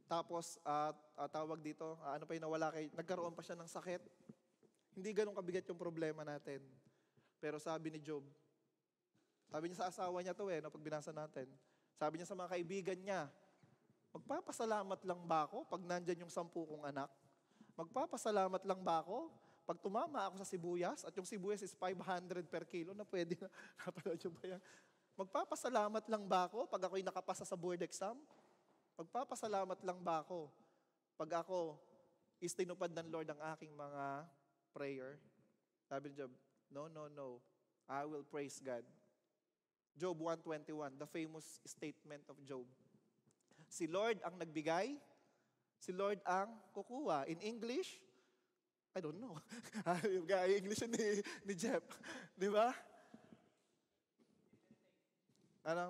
Tapos, tawag dito, ano pa yung nawala nagkaroon pa siya ng sakit. Hindi ganun kabigat yung problema natin. Pero sabi ni Job, sabi niya sa asawa niya to no, pag binasa natin. Sabi niya sa mga kaibigan niya, magpapasalamat lang ba ako pag nandyan yung 10 kong anak? Magpapasalamat lang ba ako pag tumama ako sa sibuyas at yung sibuyas is 500 per kilo na pwede na, napanood niyo ba yan? Magpapasalamat lang ba ako pag ako'y nakapasa sa board exam? Magpapasalamat lang ba ako pag ako is tinupad ng Lord ang aking mga prayer? Sabi ni Job, no. I will praise God. Job 1:21, the famous statement of Job. Si Lord ang nagbigay, si Lord ang kukuha. In English, I don't know. English ni Jeff. Di ba?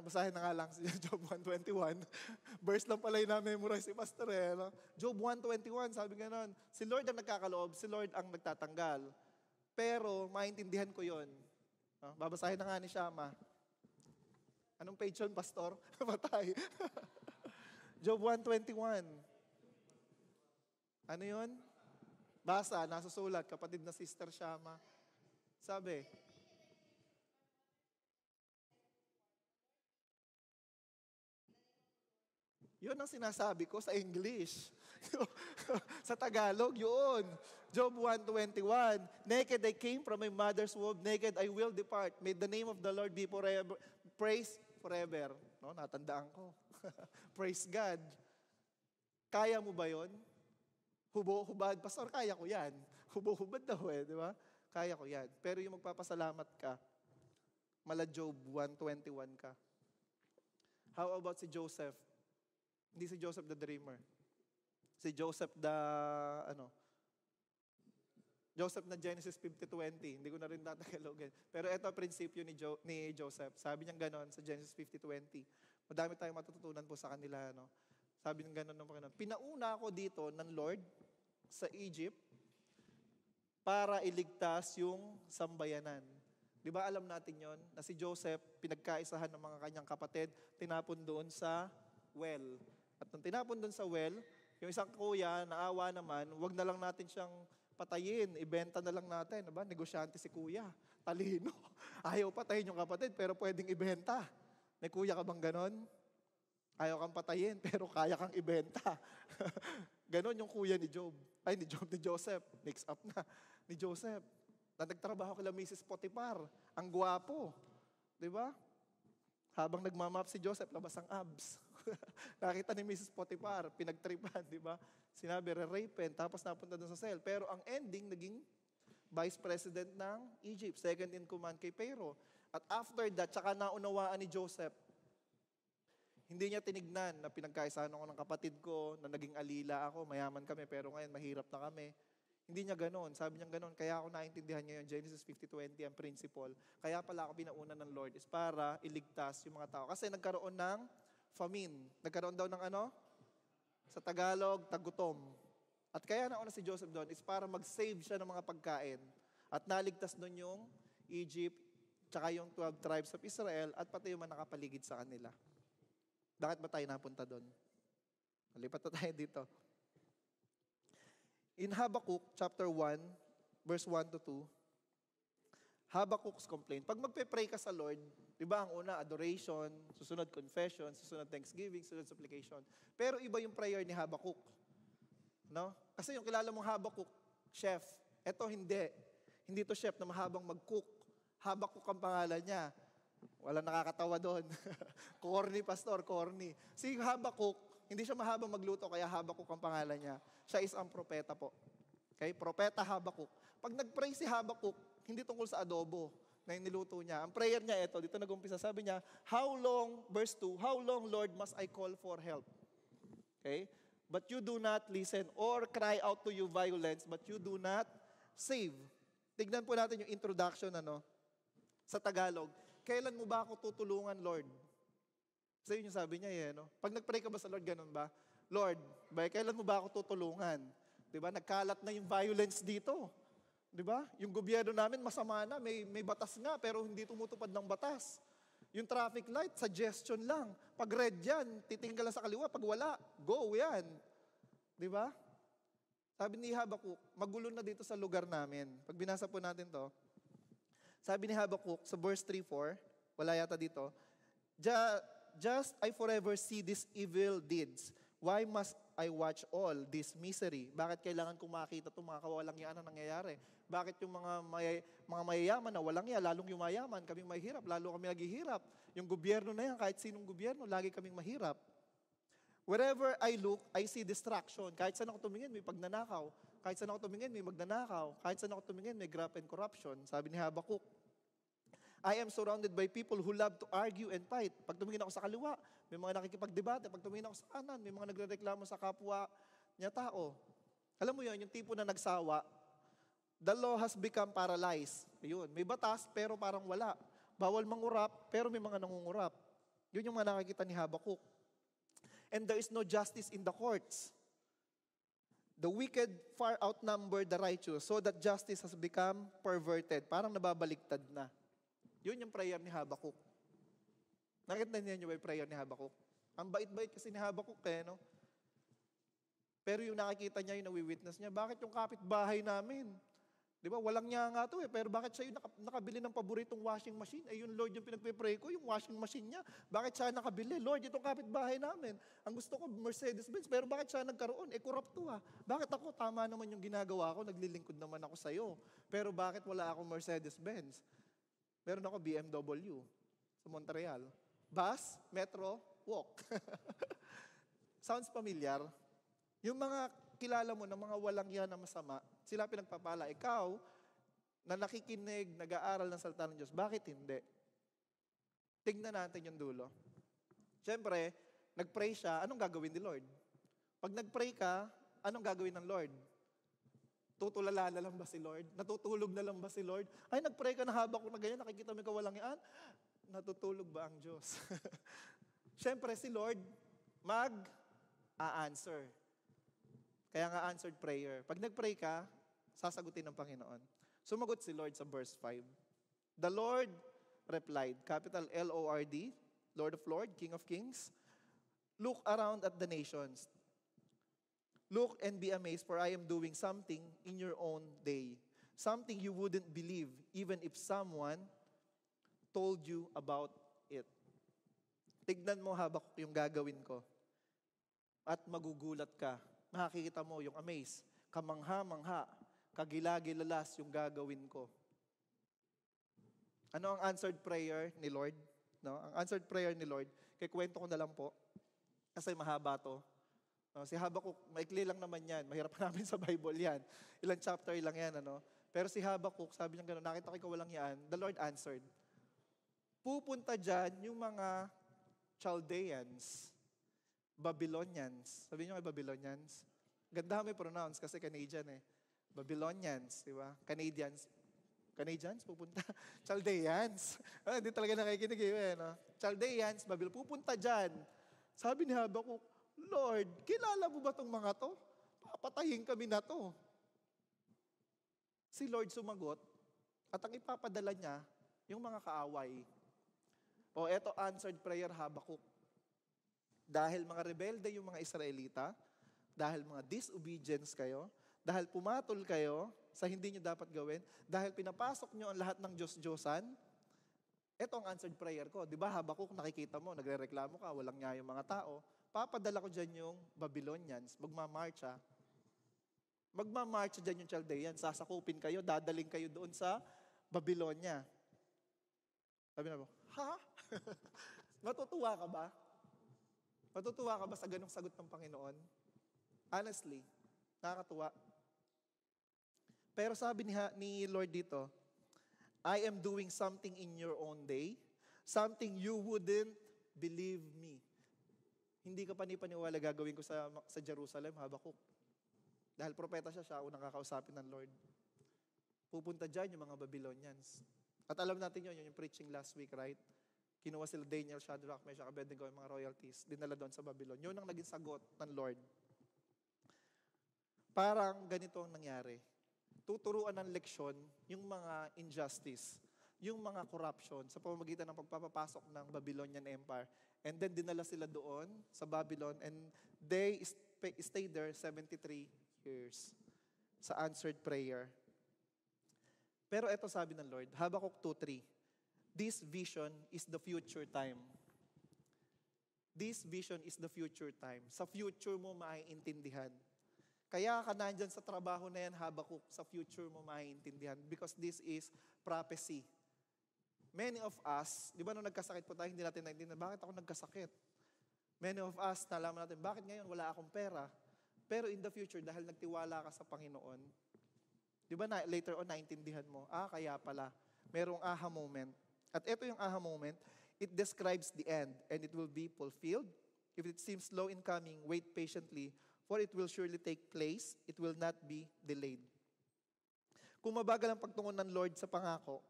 Basahin na nga lang si Job 1:21. Verse lang pala yung na-memorize si Pastor Job 1:21, sabi gano'n, si Lord ang nagkakaloob, si Lord ang nagtatanggal. Pero, maintindihan ko yon. Babasahin na nga ni Shama. Anong page yun, Pastor? Patay. Job 1:21. Ano yun? Basa, nasusulat, kapatid na Sister Shama. Sabi, yun ang sinasabi ko sa English. Sa Tagalog, yun. Job 1:21. Naked I came from my mother's womb, naked I will depart. May the name of the Lord be forever, praised forever. No, natandaan ko. Praise God. Kaya mo ba yun? Hubad, Pastor, kaya ko yan. Hubad daw di ba? Kaya ko yan. Pero yung magpapasalamat ka, mala Job 1:21 ka. How about si Joseph? Hindi si Joseph the dreamer. Si Joseph Joseph na Genesis 50:20. Hindi ko na rin tatagalogin. Pero ito ang prinsipyo ni Joseph. Sabi niya ganon sa Genesis 50:20. Madami tayong matututunan po sa kanila. Sabi niya ganon ng Panginoon. Pinauna ako dito ng Lord sa Egypt para iligtas yung sambayanan. Di ba alam natin yon na si Joseph, pinagkaisahan ng mga kanyang kapatid, tinapon doon sa well. At nung tinapon doon sa well, yung isang kuya, naawa naman, wag na lang natin siyang patayin, ibenta na lang natin. Diba? Negosyante si kuya, talino. Ayaw patayin yung kapatid, pero pwedeng ibenta. May kuya ka bang ganon? Ayaw kang patayin, pero kaya kang ibenta. Ganon yung kuya ni Job. Ni Joseph. Mix up na. Ni Joseph. Na nagtrabaho kila Mrs. Potiphar. Ang gwapo. Diba? Habang nagmamap si Joseph, labas ang abs. Nakita ni Mrs. Potiphar, pinagtripan, di ba? Sinabi, re-rapen, tapos napunta doon sa cell. Pero ang ending, naging vice president ng Egypt, second in command kay Pharaoh. At after that, tsaka naunawaan ni Joseph, hindi niya tinignan na pinagkaisahan ako ng kapatid ko, na naging alila ako, mayaman kami, pero ngayon mahirap na kami. Hindi niya ganon. Sabi niya ganon. Kaya ako naintindihan ngayon, Genesis 50:20, ang principle. Kaya pala ako pinauna ng Lord is para iligtas yung mga tao. Kasi nagkaroon ng famine. Nagkaroon daw ng sa Tagalog, tagutom. At kaya nauna si Joseph doon is para mag-save siya ng mga pagkain. At naligtas doon yung Egypt, tsaka yung 12 tribes of Israel, at pati yung mga nakapaligid sa kanila. Bakit ba tayo napunta doon? Malipat na tayo dito. In Habakkuk chapter 1, verse 1-2, Habakkuk's complaint. Pag magpe-pray ka sa Lord, di ba ang una, adoration, susunod confession, susunod thanksgiving, susunod supplication. Pero iba yung prayer ni Habakkuk. No? Kasi yung kilala mong Habakkuk, chef. Eto hindi. Hindi to chef na mahabang mag-cook. Habakkuk ang pangalan niya. Walang nakakatawa doon. Corny, pastor, corny. Si Habakkuk, hindi siya mahabang magluto, kaya Habakkuk ang pangalan niya. Siya is ang propeta po. Okay? Propeta Habakkuk. Pag nag-pray si Habakkuk, hindi tungkol sa adobo na niluto niya. Ang prayer niya ito, dito nag-umpisa, sabi niya, how long, verse 2, how long, Lord, must I call for help? Okay? But you do not listen or cry out to you violence, but you do not save. Tignan po natin yung introduction sa Tagalog. Kailan mo ba ako tutulungan, Lord? So yun yung sabi niya Pag nag-pray ka ba sa Lord, ganun ba? Lord, kailan mo ba ako tutulungan? Diba? Nagkalat na yung violence dito. Di ba? Yung gobyerno namin masama na, may batas nga pero hindi tumutupad ng batas. Yung traffic light, suggestion lang. Pag red yan, titingin ka lang sa kaliwa. Pag wala, go yan. Di ba? Sabi ni Habakuk, magulo na dito sa lugar namin. Pag binasa po natin to, sabi ni Habakuk sa verse 3-4, wala yata dito, Just I forever see these evil deeds. Why must I watch all this misery? Bakit kailangan kong makita itong mga kawalang yan na nangyayari? Bakit yung mga mayayaman na walang yan, lalong yumayaman, kaming mahirap, lalo kami naghihirap. Yung gobyerno na yan, kahit sinong gobyerno, lagi kaming mahirap. Wherever I look, I see distraction. Kahit saan ako tumingin, may pagnanakaw. Kahit saan ako tumingin, may magnanakaw. Kahit saan ako tumingin, may graft and corruption. Sabi ni Habakuk, I am surrounded by people who love to argue and fight. Pag tumingin ako sa kaliwa, may mga nakikipagdebate. Pag tumingin ako sa kanan, may mga nagrereklamo sa kapwa niya tao. Alam mo yun, yung tipo na nagsawa, the law has become paralyzed. Ayun, may batas pero parang wala. Bawal mangurap pero may mga nangungurap. Yun yung mga nakikita ni Habakuk. And there is no justice in the courts. The wicked far outnumber the righteous so that justice has become perverted. Parang nababaliktad na. Yun yung prayer ni Habakuk. Nakita niyo yung prayer ni Habakuk? Ang bait-bait kasi ni Habakuk no? Pero yung nakikita niya, yung nawi-witness niya, bakit yung kapitbahay namin? Di ba? Walang niya nga to pero bakit siya yung nakabili ng paboritong washing machine? Yung Lord yung pinagpe-pray ko, yung washing machine niya. Bakit siya nakabili? Lord, itong kapitbahay namin. Ang gusto ko, Mercedes-Benz, pero bakit siya nagkaroon? Corrupt to Bakit ako? Tama naman yung ginagawa ko, naglilingkod naman ako sa'yo. Pero bakit wala akong Mercedes-Benz? Meron ako BMW sa Montreal. Bus, metro, walk. Sounds familiar? Yung mga kilala mo ng mga walang yan na masama, sila pinagpapala. Ikaw, na nakikinig, nag-aaral ng salita ng Diyos, bakit hindi? Tignan natin yung dulo. Siyempre, nag-pray siya, anong gagawin ni Lord? Pag nag-pray ka, anong gagawin ng Lord? Tutulala na lang ba si Lord? Natutulog na lang ba si Lord? Ay, nag-pray ka na habang na ganyan, nakikita mo kawalang yan. Natutulog ba ang Diyos? Siyempre, si Lord, mag-a-answer. Kaya nga answered prayer. Pag nag-pray ka, sasagutin ng Panginoon. Sumagot si Lord sa verse 5. The Lord replied, capital L-O-R-D, Lord of Lords, King of Kings, look around at the nations. Look and be amazed, for I am doing something in your own day. Something you wouldn't believe, even if someone told you about it. Tignan mo, Habakuk, yung gagawin ko. At magugulat ka. Makikita mo yung amaze. Kamangha-mangha. Kagilagilalas yung gagawin ko. Ano ang answered prayer ni Lord? No? Ang answered prayer ni Lord, kikwento ko na lang po. Kasi mahaba to. Si Habakuk, maikli lang naman yan. Mahirap namin sa Bible yan. Ilang chapter lang yan. Pero si Habakuk, sabi niya gano'n, nakita ko ikaw walang yan. The Lord answered, pupunta dyan yung mga Chaldeans, Babylonians. Sabi niyo kay Babylonians? Ganda may pronounce kasi Canadian Babylonians, di ba? Canadians pupunta. Chaldeans. Hindi talaga nakikinig no? Chaldeans, Babylon, pupunta dyan. Sabi ni Habakuk, Lord, kilala mo ba itong mga to? Papatayin kami na to. Si Lord sumagot, at ang ipapadala niya, yung mga kaaway. Eto answered prayer Habakuk. Dahil mga rebelde yung mga Israelita, dahil mga disobedience kayo, dahil pumatol kayo sa hindi nyo dapat gawin, dahil pinapasok nyo ang lahat ng Diyos-Diyosan, eto ang answered prayer ko. Di ba Habakuk, nakikita mo, nagre-reklamo ka, walang niya yung mga tao, papadala ko dyan yung Babylonians, magmamarcha. Magmamarcha dyan yung Chaldeans, sasakupin kayo, dadaling kayo doon sa Babylonia. Sabi na mo, ha? Matutuwa ka ba? Matutuwa ka ba sa ganong sagot ng Panginoon? Honestly, nakakatuwa. Pero sabi ni Lord dito, I am doing something in your own day, something you wouldn't believe me. Hindi ka panipaniwala gagawin ko sa Jerusalem, Habakuk. Dahil propeta siya unang kakausapin ng Lord. Pupunta dyan yung mga Babylonians. At alam natin yun yung preaching last week, right? Kinuha sila Daniel, Shadrach, Meshach, Abednego, yung mga royalties, dinala doon sa Babylon. Yun ang naging sagot ng Lord. Parang ganito ang nangyari. tuturuan ng leksyon yung mga injustice, yung mga corruption sa pamamagitan ng pagpapapasok ng Babylonian Empire. And then dinala sila doon sa Babylon and they stayed there 73 years sa answered prayer. Pero ito sabi ng Lord, Habakkuk 2:3, this vision is the future time. This vision is the future time. Sa future mo maiintindihan. Kaya ka nandyan sa trabaho na yan, Habakkuk, sa future mo maiintindihan. Because this is prophecy. Many of us, di ba nung nagkasakit po tayo, hindi natin naintindihan, bakit ako nagkasakit? Many of us, nalaman natin, bakit ngayon wala akong pera? Pero in the future, dahil nagtiwala ka sa Panginoon, di ba later on, naintindihan mo, kaya pala, merong aha moment. At ito yung aha moment, it describes the end, and it will be fulfilled. If it seems slow in coming, wait patiently, for it will surely take place, it will not be delayed. Kung mabagal ang pagtungon ng Lord sa pangako,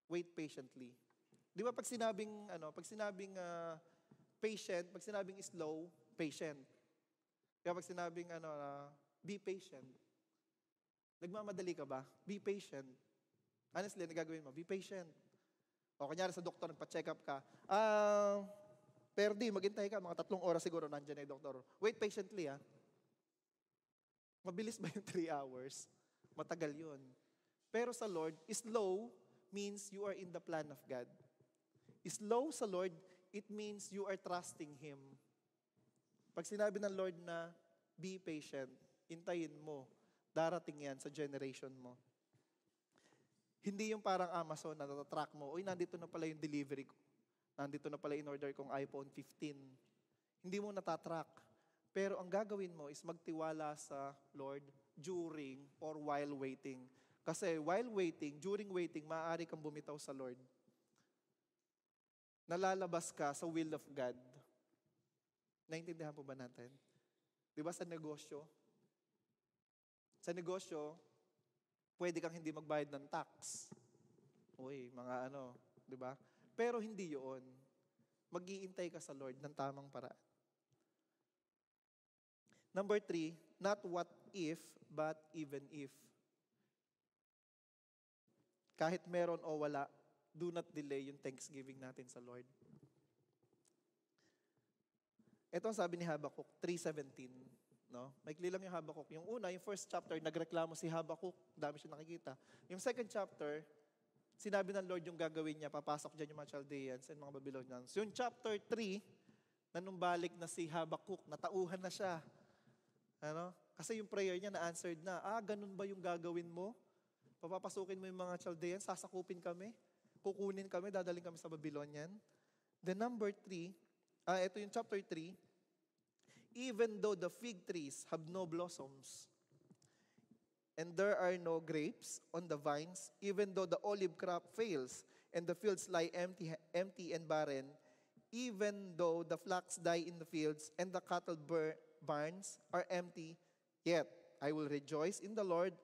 wait patiently. Di ba pag sinabing patient, pag sinabing slow, patient. Kaya pag sinabing be patient, nagmamadali ka ba? Be patient. Honestly, ano gagawin mo? Be patient. O kanyari sa doktor, nagpa-check up ka. Perdi, maghintay ka, mga 3 oras siguro nandiyan na yung doktor. Wait patiently, Mabilis ba yung 3 hours? Matagal yun. Pero sa Lord, slow means you are in the plan of God. Slow sa Lord, it means you are trusting Him. Pag sinabi ng Lord na, be patient, hintayin mo, darating yan sa generation mo. Hindi yung parang Amazon na natatrack mo, uy, nandito na pala yung delivery ko. Nandito na pala in order kong iPhone 15. Hindi mo natatrack. Pero ang gagawin mo is magtiwala sa Lord during or while waiting. Kasi while waiting, during waiting, maaari kang bumitaw sa Lord. Nalalabas ka sa will of God. Naintindihan po ba natin? Di ba sa negosyo? Sa negosyo, pwede kang hindi magbayad ng tax. Uy, mga di ba? Pero hindi yun. Mag-iintay ka sa Lord ng tamang paraan. Number 3, not what if, but even if. Kahit meron o wala, do not delay yung thanksgiving natin sa Lord. Ito ang sabi ni Habakkuk 3:17. No? Maikli lang yung Habakkuk. Yung una, yung first chapter, nagreklamo si Habakkuk. Dami siya nakikita. Yung second chapter, sinabi ng Lord yung gagawin niya. Papasok dyan yung mga Chaldeans and mga Babylonians. Yung chapter 3, nanumbalik na si Habakkuk. Natauhan na siya. Kasi yung prayer niya na-answered na. Ganun ba yung gagawin mo? Papapasukin mo yung mga Chaldeans, sasakupin kami, kukunin kami, dadaling kami sa Babylonian. Then number 3, ito yung chapter 3, even though the fig trees have no blossoms, and there are no grapes on the vines, even though the olive crop fails, and the fields lie empty and barren, even though the flax die in the fields, and the cattle barns are empty, yet I will rejoice in the Lord,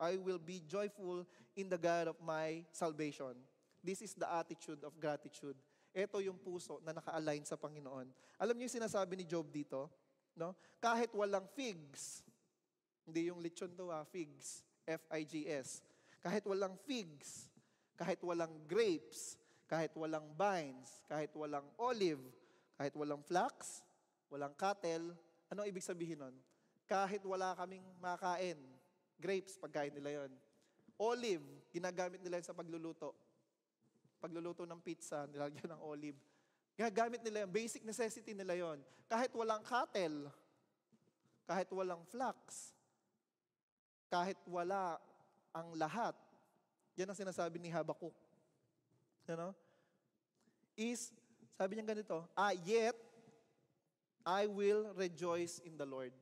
I will be joyful in the God of my salvation. This is the attitude of gratitude. Ito yung puso na naka-align sa Panginoon. Alam niyo yung sinasabi ni Job dito? No? Kahit walang figs, hindi yung lechon to figs, F-I-G-S. Kahit walang figs, kahit walang grapes, kahit walang vines, kahit walang olive, kahit walang flax, walang cattle, anong ibig sabihin nun? Kahit wala kaming makain, grapes, pagkain nila yon. Olive, ginagamit nila yun sa pagluluto. Pagluluto ng pizza, nilagyan ng olive. Ginagamit nila yun. Basic necessity nila yon. Kahit walang cattle, kahit walang flax, kahit wala ang lahat, yan ang sinasabi ni Habakkuk. Sabi niya ganito, yet, I will rejoice in the Lord.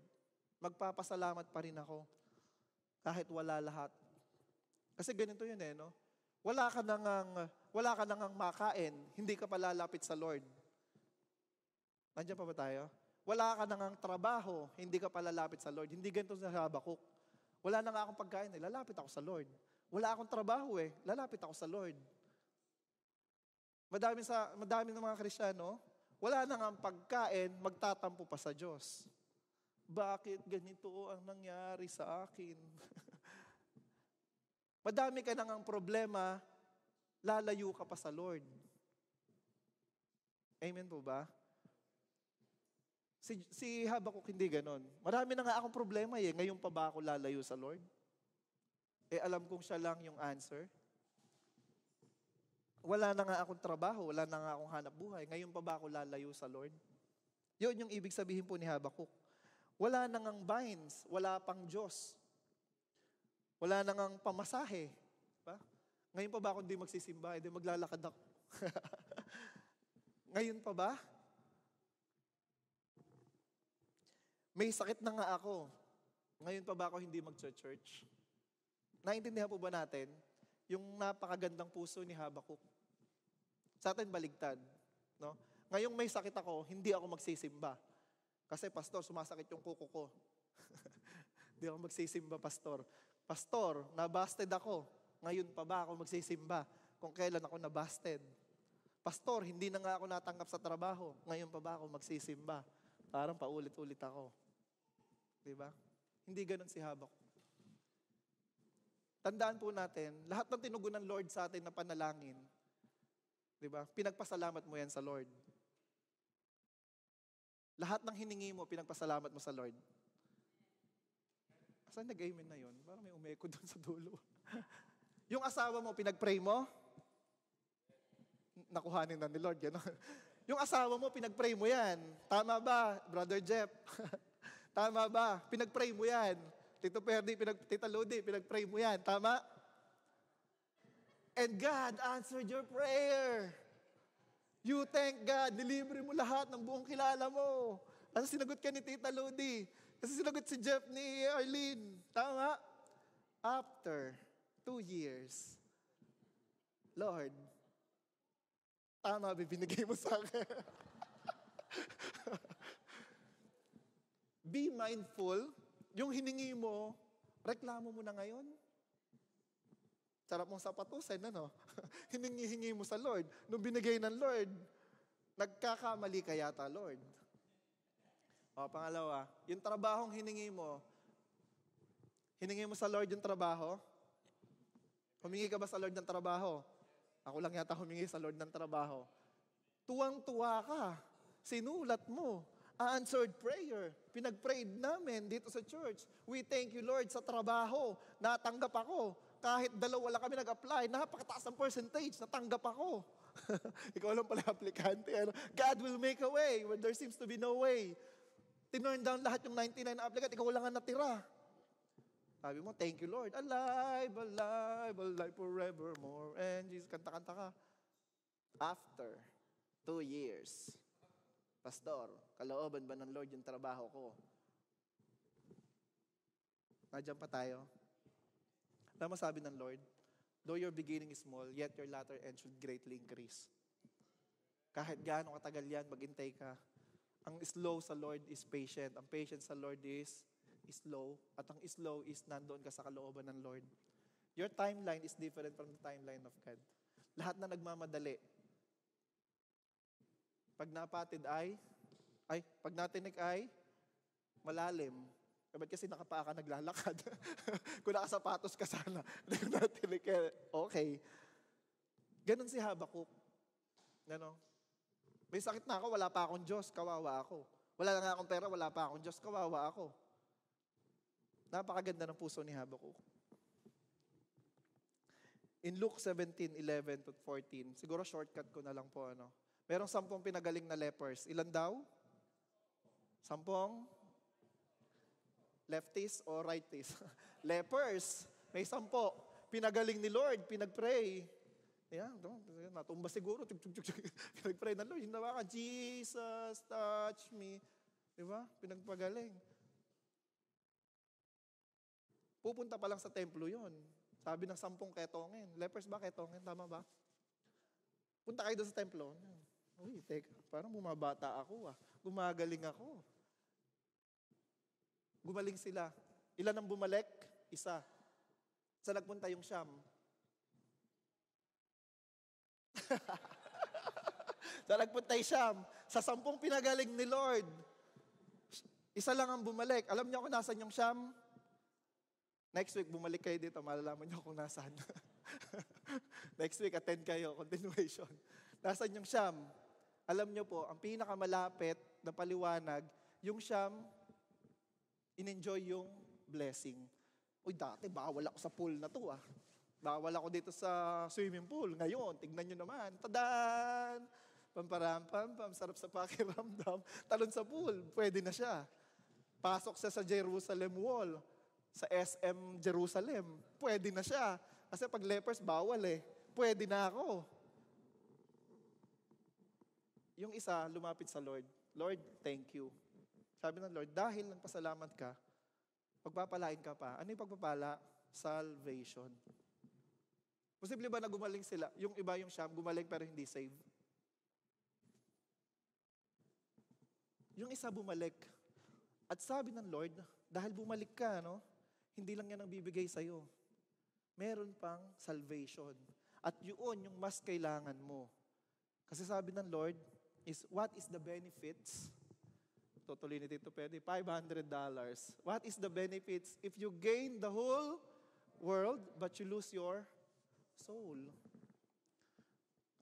Magpapasalamat pa rin ako. Kahit wala lahat. Kasi ganito yun no? Wala ka nang makain, hindi ka pa lalapit sa Lord. Nandiyan pa ba tayo? Wala ka nang trabaho, hindi ka pa lalapit sa Lord. Hindi ganito sa Habakkuk. Wala na nga akong pagkain, lalapit ako sa Lord. Wala akong trabaho lalapit ako sa Lord. Madami ng mga Kristiyano, wala na nga ang pagkain, magtatampo pa sa Diyos. Bakit ganito ang nangyari sa akin? Madami ka nang problema, lalayo ka pa sa Lord. Amen po ba? Si Habakuk hindi ganon. Marami na nga akong problema ngayon pa ba ako lalayo sa Lord? Alam kong siya lang yung answer. Wala na nga akong trabaho, wala na nga akong hanap buhay, ngayon pa ba ako lalayo sa Lord? Yun yung ibig sabihin po ni Habakuk. Wala na ngang vines, wala pang Diyos. Wala na ngang pamasahe. Diba? Ngayon pa ba ako hindi magsisimba, hindi maglalakad ako. Ngayon pa ba? May sakit na nga ako. Ngayon pa ba ako hindi mag-church? Naintindihan po ba natin yung napakagandang puso ni Habakuk? Sa atin baligtad. No? Ngayong may sakit ako, hindi ako magsisimba. Kasi pastor, sumasakit yung kuko ko. Hindi ako magsisimba, pastor. Pastor, nabasted ako. Ngayon pa ba ako magsisimba? Kung kailan ako nabasted. Pastor, hindi na nga ako natanggap sa trabaho. Ngayon pa ba ako magsisimba? Parang paulit-ulit ako. Diba? Hindi ganun si Habakuk. Tandaan po natin, lahat ng tinugon ng Lord sa atin na panalangin, diba? Pinagpasalamat mo yan sa Lord. Lahat ng hiningi mo, pinagpasalamat mo sa Lord. Saan nag-amen na yun? Parang may umeko doon sa dulo. Yung asawa mo, pinag-pray mo? Nakuhanin na ni Lord. Gano'n. Yung asawa mo, pinag-pray mo yan. Tama ba, Brother Jeff? Tama ba? Pinag-pray mo yan. Tito Perdi, Tita Lodi, pinag-pray mo yan. Tama? And God answered your prayer. You thank God. Nilibre mo lahat ng buong kilala mo. Kasi sinagot ka ni Tita Lodi. Kasi sinagot si Jeff ni Arlene. Tama? After 2 years, Lord, tama, binigay mo sa akin. Be mindful. Yung hiningi mo, reklamo mo na ngayon. Sarap mong sapatusin, ano? Hiningi mo sa Lord. Nung binigay ng Lord, nagkakamali ka yata, Lord. O, pangalawa, yung trabahong hiningi mo sa Lord yung trabaho? Humingi ka ba sa Lord ng trabaho? Ako lang yata humingi sa Lord ng trabaho. Tuwang-tuwa ka. Sinulat mo. Answered prayer. Pinag-prayed namin dito sa church. We thank you, Lord, sa trabaho. Natanggap ako. Kahit 2 lang kami nag-apply, napakataas ang percentage, natanggap ako. Ikaw lang pala aplikante. Ano? God will make a way when there seems to be no way. Tinurn down lahat yung 99 na applicant, ikaw lang ang natira. Sabi mo, thank you, Lord. Alive, alive, alive forevermore. And Jesus, kanta-kanta ka. After 2 years, Pastor, kalooban ba ng Lord yung trabaho ko? Nandiyan pa tayo. Alam mo sabi ng Lord, though your beginning is small, yet your latter end should greatly increase. Kahit gaano katagal yan, maghintay ka. Ang slow sa Lord is patient. Ang patient sa Lord is slow. At ang slow is nandoon ka sa kalooban ng Lord. Your timeline is different from the timeline of God. Lahat na nagmamadali. Pag napatid pag natinik ay malalim. Ba't kasi nakapaa ka naglalakad? Kung nakasapatos ka sana, kung natinik ka, okay. Ganon si Habakuk. Ano? May sakit na ako, wala pa akong Diyos, kawawa ako. Wala na nga akong pera, wala pa akong Diyos, kawawa ako. Napakaganda ng puso ni Habakuk. In Luke 17:11-14, siguro shortcut ko na lang po, Merong 10 pinagaling na lepers. Ilan daw? 10? Lefties o righties? Lepers. May 10. Pinagaling ni Lord, pinag-pray. Yan, natumba siguro. Pinag-pray na Lord. Hinawa ka, Jesus, touch me. Diba? Pinagpagaling. Pupunta pa lang sa templo yon. Sabi ng 10 ketongin. Lepers ba ketongin? Tama ba? Punta kayo doon sa templo. Uy, teka, parang bumabata ako. Gumagaling ako. Gumaling sila. Ilan ang bumalik? 1. Sa nagpunta yung Siyam. Sa nagpunta yung Siyam. Sa 10 pinagaling ni Lord, 1 lang ang bumalik. Alam niyo kung nasan yung Siyam? Next week, bumalik kayo dito, malalaman niyo kung nasaan. Next week, attend kayo, continuation. Nasaan yung Siyam? Alam niyo po, ang pinakamalapit na paliwanag, yung Siyam, in-enjoy yung blessing. Uy, dati, bawal ako sa pool na to ah. Bawal ako dito sa swimming pool. Ngayon, tignan nyo naman. Tadan! Pamparam-pam-pam, sarap sa pakiramdam. Talon sa pool, pwede na siya. Pasok siya sa Jerusalem Wall, sa SM Jerusalem, pwede na siya. Kasi pag lepers, bawal eh. Pwede na ako. Yung isa, lumapit sa Lord. Lord, thank you. Sabi ng Lord, dahil nagpasalamat ka, pagpapalain ka pa. Ano yung pagpapala? Salvation. Posible ba na gumaling sila? Yung iba yung Siyam, gumaling pero hindi saved. Yung isa bumalik. At sabi ng Lord, dahil bumalik ka, no, hindi lang yan ang bibigay sa'yo. Meron pang salvation. At yun yung mas kailangan mo. Kasi sabi ng Lord, what is the benefits? Tutuloy ni Tito Pwede, $500. What is the benefits if you gain the whole world but you lose your soul?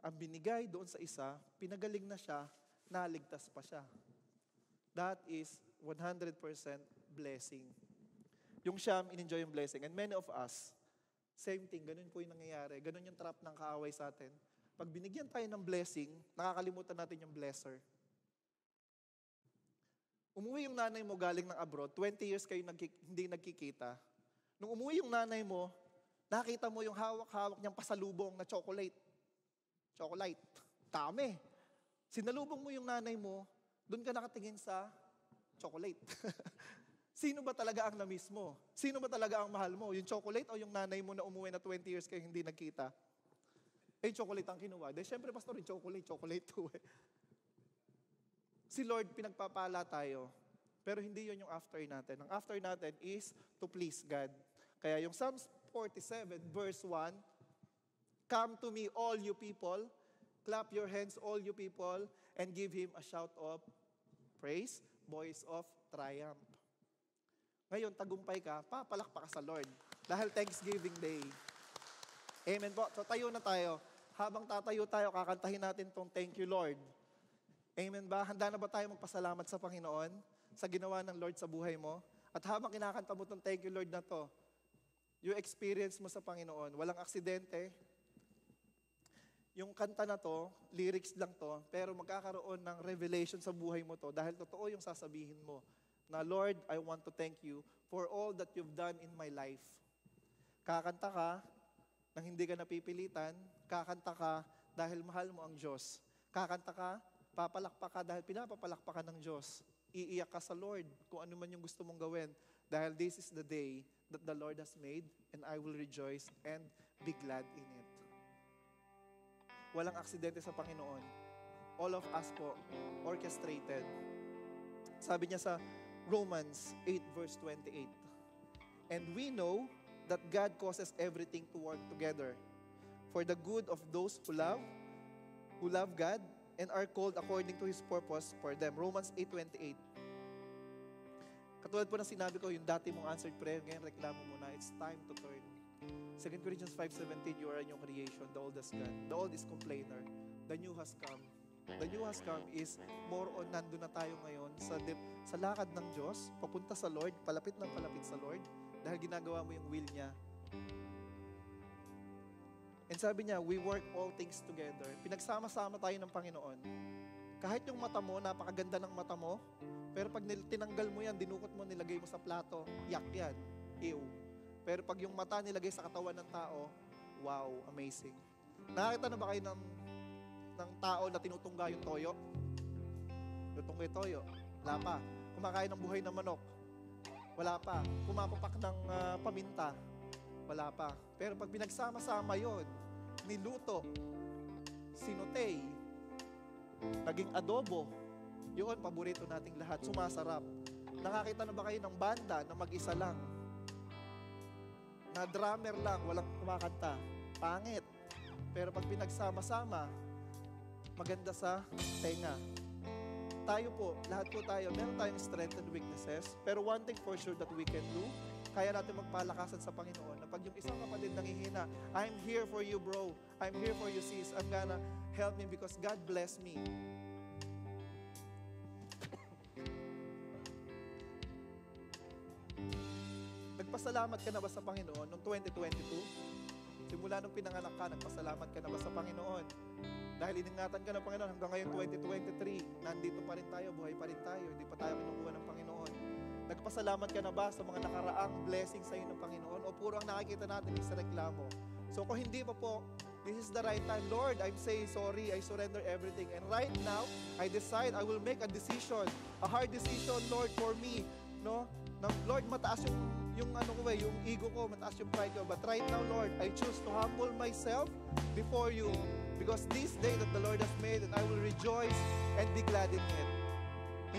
Ang binigay doon sa isa, pinagaling na siya, naligtas pa siya. That is 100% blessing. Yung Siyam, in-enjoy yung blessing. And many of us, same thing, ganun po yung nangyayari. Ganun yung trap ng kaaway sa atin. Pag binigyan tayo ng blessing, nakakalimutan natin yung blesser. Umuwi yung nanay mo galing ng abroad, 20 years kayo hindi nagkikita. Nung umuwi yung nanay mo, nakita mo yung hawak-hawak niyang pasalubong na chocolate. Chocolate. Dami. Sinalubong mo yung nanay mo, doon ka nakatingin sa chocolate. Sino ba talaga ang na-miss mo? Sino ba talaga ang mahal mo? Yung chocolate o yung nanay mo na umuwi na 20 years kayo hindi nagkita? Eh, chocolate ang kinuha. Dahil syempre, pastor, yung chocolate to eh. Si Lord, pinagpapala tayo. Pero hindi yun yung after natin. Ang after natin is to please God. Kaya yung Psalms 47 verse 1, come to me all you people, clap your hands all you people, and give Him a shout of praise, voice of triumph. Ngayon, tagumpay ka, papalakpak ka sa Lord. Dahil Thanksgiving Day. Amen po. So tayo na tayo. Habang tatayo tayo, kakantahin natin tong thank you Lord. Amen ba? Handa na ba tayo magpasalamat sa Panginoon sa ginawa ng Lord sa buhay mo? At habang kinakanta mo tong thank you Lord na to, yung experience mo sa Panginoon, walang aksidente. Yung kanta na to, lyrics lang to, pero magkakaroon ng revelation sa buhay mo to dahil totoo yung sasabihin mo na, Lord, I want to thank you for all that you've done in my life. Kakanta ka nang hindi ka napipilitan, kakanta ka dahil mahal mo ang Diyos. Kakanta ka, papalakpak ka dahil pinapapalakpak ka ng Diyos. Iiyak ka sa Lord kung ano man yung gusto mong gawin dahil this is the day that the Lord has made and I will rejoice and be glad in it. Walang aksidente sa Panginoon. All of us po, orchestrated. Sabi niya sa Romans 8 verse 28, and we know that God causes everything to work together for the good of those who love God and are called according to His purpose for them. Romans 8:28. Katulad po ng sinabi ko, yung dati mong answered prayer, ngayon reklamo mo na, it's time to turn. 2 Corinthians 5:17, you are a new creation, the old has gone. The old is complainer, the new has come. The new has come is more on nandun na tayo ngayon sa lakad ng Diyos, papunta sa Lord, palapit sa Lord, dahil ginagawa mo yung will niya. And sabi niya, we work all things together. Pinagsama-sama tayo ng Panginoon. Kahit yung mata mo, napakaganda ng mata mo, pero pag tinanggal mo yan, dinukot mo, nilagay mo sa plato, yak yan, ew. Pero pag yung mata nilagay sa katawan ng tao, wow, amazing. Nakakita na ba kayo ng tao na tinutungga yung toyo? Tinutungga yung toyo? Wala pa. Kumakain ng buhay na manok? Wala pa. Pumapapak ng paminta? Wala pa. Pero pag pinagsama-sama yon, niluto, sinutay, naging adobo, yun, paborito nating lahat, sumasarap. Nakakita na ba kayo ng banda na mag-isa lang? Na drummer lang, walang kumakanta? Pangit. Pero pag pinagsama-sama, maganda sa tenga. Tayo po, lahat po tayo, meron tayong strengths and weaknesses, pero one thing for sure that we can do kaya natin magpalakasan sa Panginoon na pag yung isang kapatid nangihina, I'm here for you, bro. I'm here for you, sis. I'm gonna help me because God bless me. Nagpasalamat ka na ba sa Panginoon noong 2022? Simula nung pinanganak ka, nagpasalamat ka na ba sa Panginoon? Dahil iningatan ka ng Panginoon hanggang ngayon 2023, nandito pa rin tayo, buhay pa rin tayo, hindi pa tayo kinukuha ng Panginoon. Nagpasalamat ka na ba sa mga nakaraang blessing sa iyo ng Panginoon? O puro ang nakikita natin is reklamo? So kung hindi pa po, this is the right time. Lord, I'm saying sorry, I surrender everything. And right now, I decide, I will make a decision, a hard decision, Lord, for me. No? Lord, mataas yung ego ko, mataas yung pride ko. But right now, Lord, I choose to humble myself before you. Because this day that the Lord has made, and I will rejoice and be glad in it.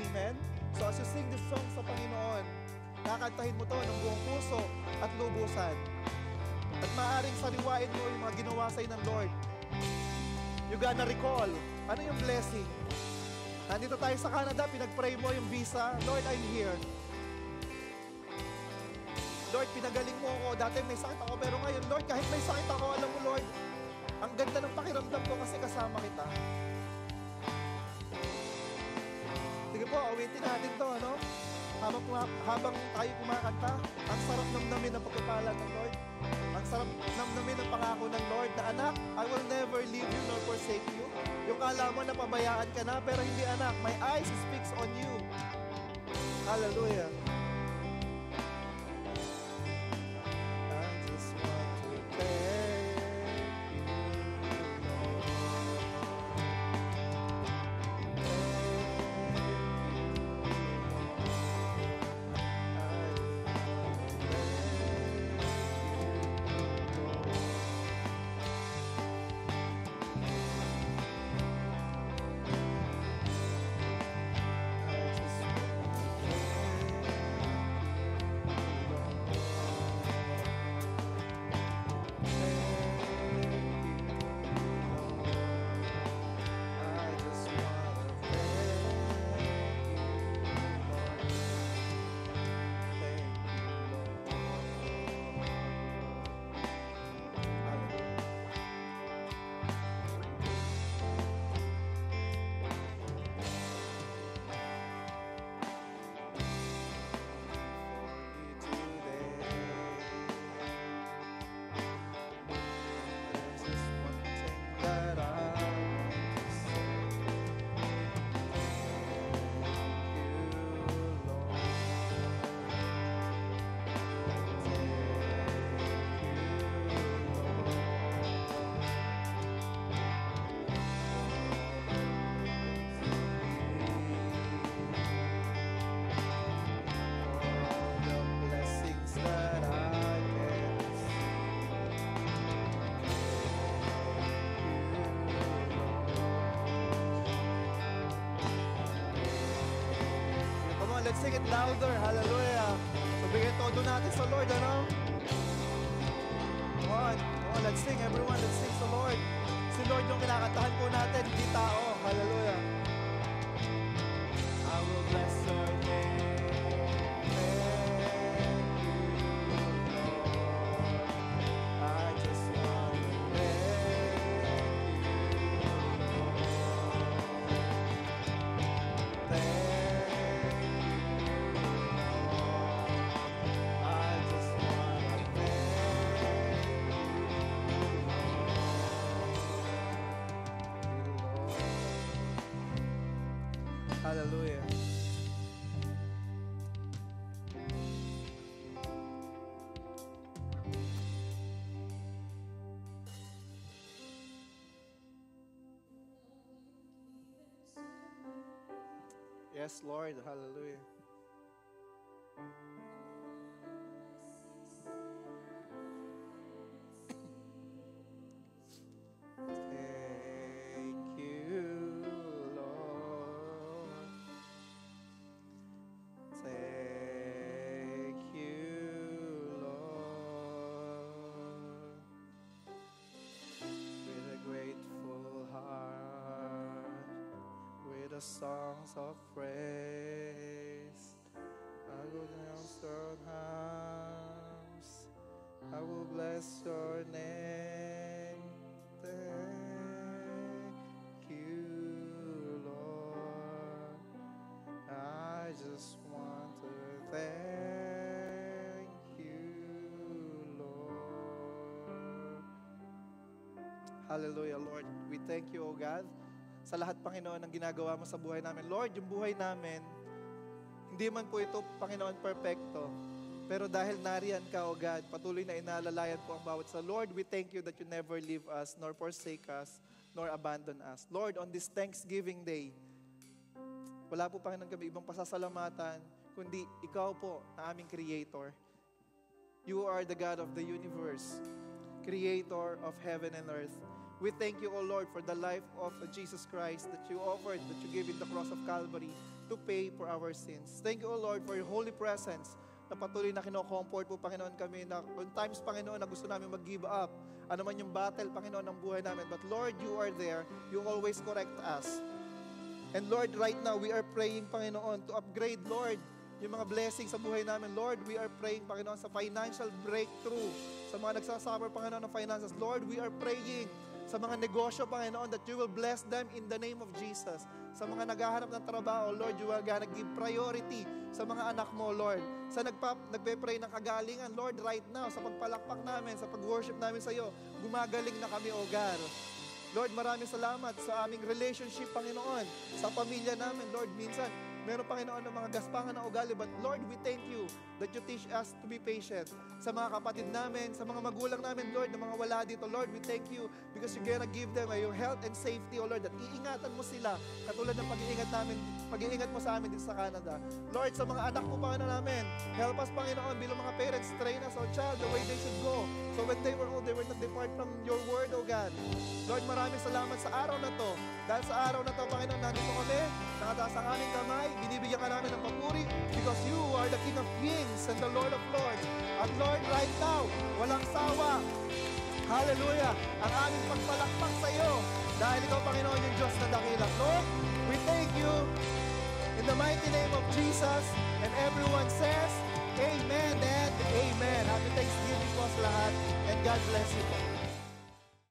Amen? So as you sing this song sa Panginoon, kakantahin mo to ng buong puso at lubusan. At maaaring sariwain mo yung mga ginawa sa'yo ng Lord. You gonna recall, ano yung blessing? Nandito tayo sa Canada, pinag-pray mo yung visa. Lord, I'm here. Lord, pinagaling mo ako. Dati may sakit ako, pero ngayon, Lord, kahit may sakit ako, alam mo, Lord, ang ganda ng pakiramdam ko kasi kasama kita. Sige po, awitin natin to, ano? Habang tayo kumakanta, ang sarap namnamin ng pagpapala ng Lord. Ang sarap namnamin ng pangako ng Lord na, anak, I will never leave you nor forsake you. Yung kala mo na pabayaan ka na, pero hindi, anak. My eyes speaks on you. Hallelujah. Let's sing it louder. Hallelujah. So bigyan todo natin sa Lord, ano? Come on. Come on, let's sing. Everyone, let's sing sa Lord. Si Lord yung kinakantahan po natin, hindi tao. Hallelujah. I will bless your name. I just want to thank you, Lord. Thank Hallelujah. Yes, Lord. Hallelujah. Songs of praise, I will now strong hand. I will bless your name. Thank you, Lord. I just want to thank you, Lord. Hallelujah, Lord. We thank you, O God, sa lahat, Panginoon, ng ginagawa mo sa buhay namin. Lord, yung buhay namin, hindi man po ito, Panginoon, perfecto. Pero dahil nariyan ka, O God, patuloy na inaalalayan po ang bawat isa. Lord, we thank you that you never leave us, nor forsake us, nor abandon us. Lord, on this Thanksgiving Day, wala po, Panginoon, kami ibang pasasalamatan, kundi ikaw po na aming Creator. You are the God of the universe, Creator of heaven and earth. We thank you, O Lord, for the life of Jesus Christ that you offered, that you gave in the cross of Calvary to pay for our sins. Thank you, O Lord, for your holy presence na patuloy na kino-comfort po, Panginoon, kami na on times, Panginoon, na gusto namin mag-give up. Ano man yung battle, Panginoon, ng buhay namin. But Lord, you are there. You always correct us. And Lord, right now, we are praying, Panginoon, to upgrade, Lord, yung mga blessings sa buhay namin. Lord, we are praying, Panginoon, sa financial breakthrough. Sa mga nagsasuffer, Panginoon, ng finances. Lord, we are praying sa mga negosyo, Panginoon, that you will bless them in the name of Jesus. Sa mga naghahanap ng trabaho, Lord, you are gonna give priority sa mga anak mo, Lord. Sa nagpe-pray ng kagalingan, Lord, right now, sa pagpalakpak namin, sa pag-worship namin sa iyo, gumagaling na kami, O God. Lord, maraming salamat sa aming relationship, Panginoon, sa pamilya namin, Lord. Minsan, meron, Panginoon, ng mga gaspangan ng ugali, but Lord, we thank you that you teach us to be patient. Sa mga kapatid namin, sa mga magulang namin, Lord, na mga wala dito, Lord, we thank you because you're gonna give them your health and safety, O Lord, at iingatan mo sila, katulad ng pag-iingat mo sa amin dito sa Canada. Lord, sa mga anak mo, Panginoon namin, help us, Panginoon, bilang mga parents, train us, O child, the way they should go. So when they were old, they will not depart from your word, O God. Lord, maraming salamat sa araw na to. Dahil sa araw na to, Panginoon, nandito kami, nakataas ang aming kamay, binibigyan ka namin ng papuri because you are the King of Kings and the Lord of Lords. At Lord, right now, walang sawa. Hallelujah. Ang aming pagpalakpak sa iyo dahil ikaw, Panginoon, yung Diyos na dakila. Lord, we thank you in the mighty name of Jesus, and everyone says, Amen and Amen. Happy Thanksgiving po sa lahat, and God bless you po.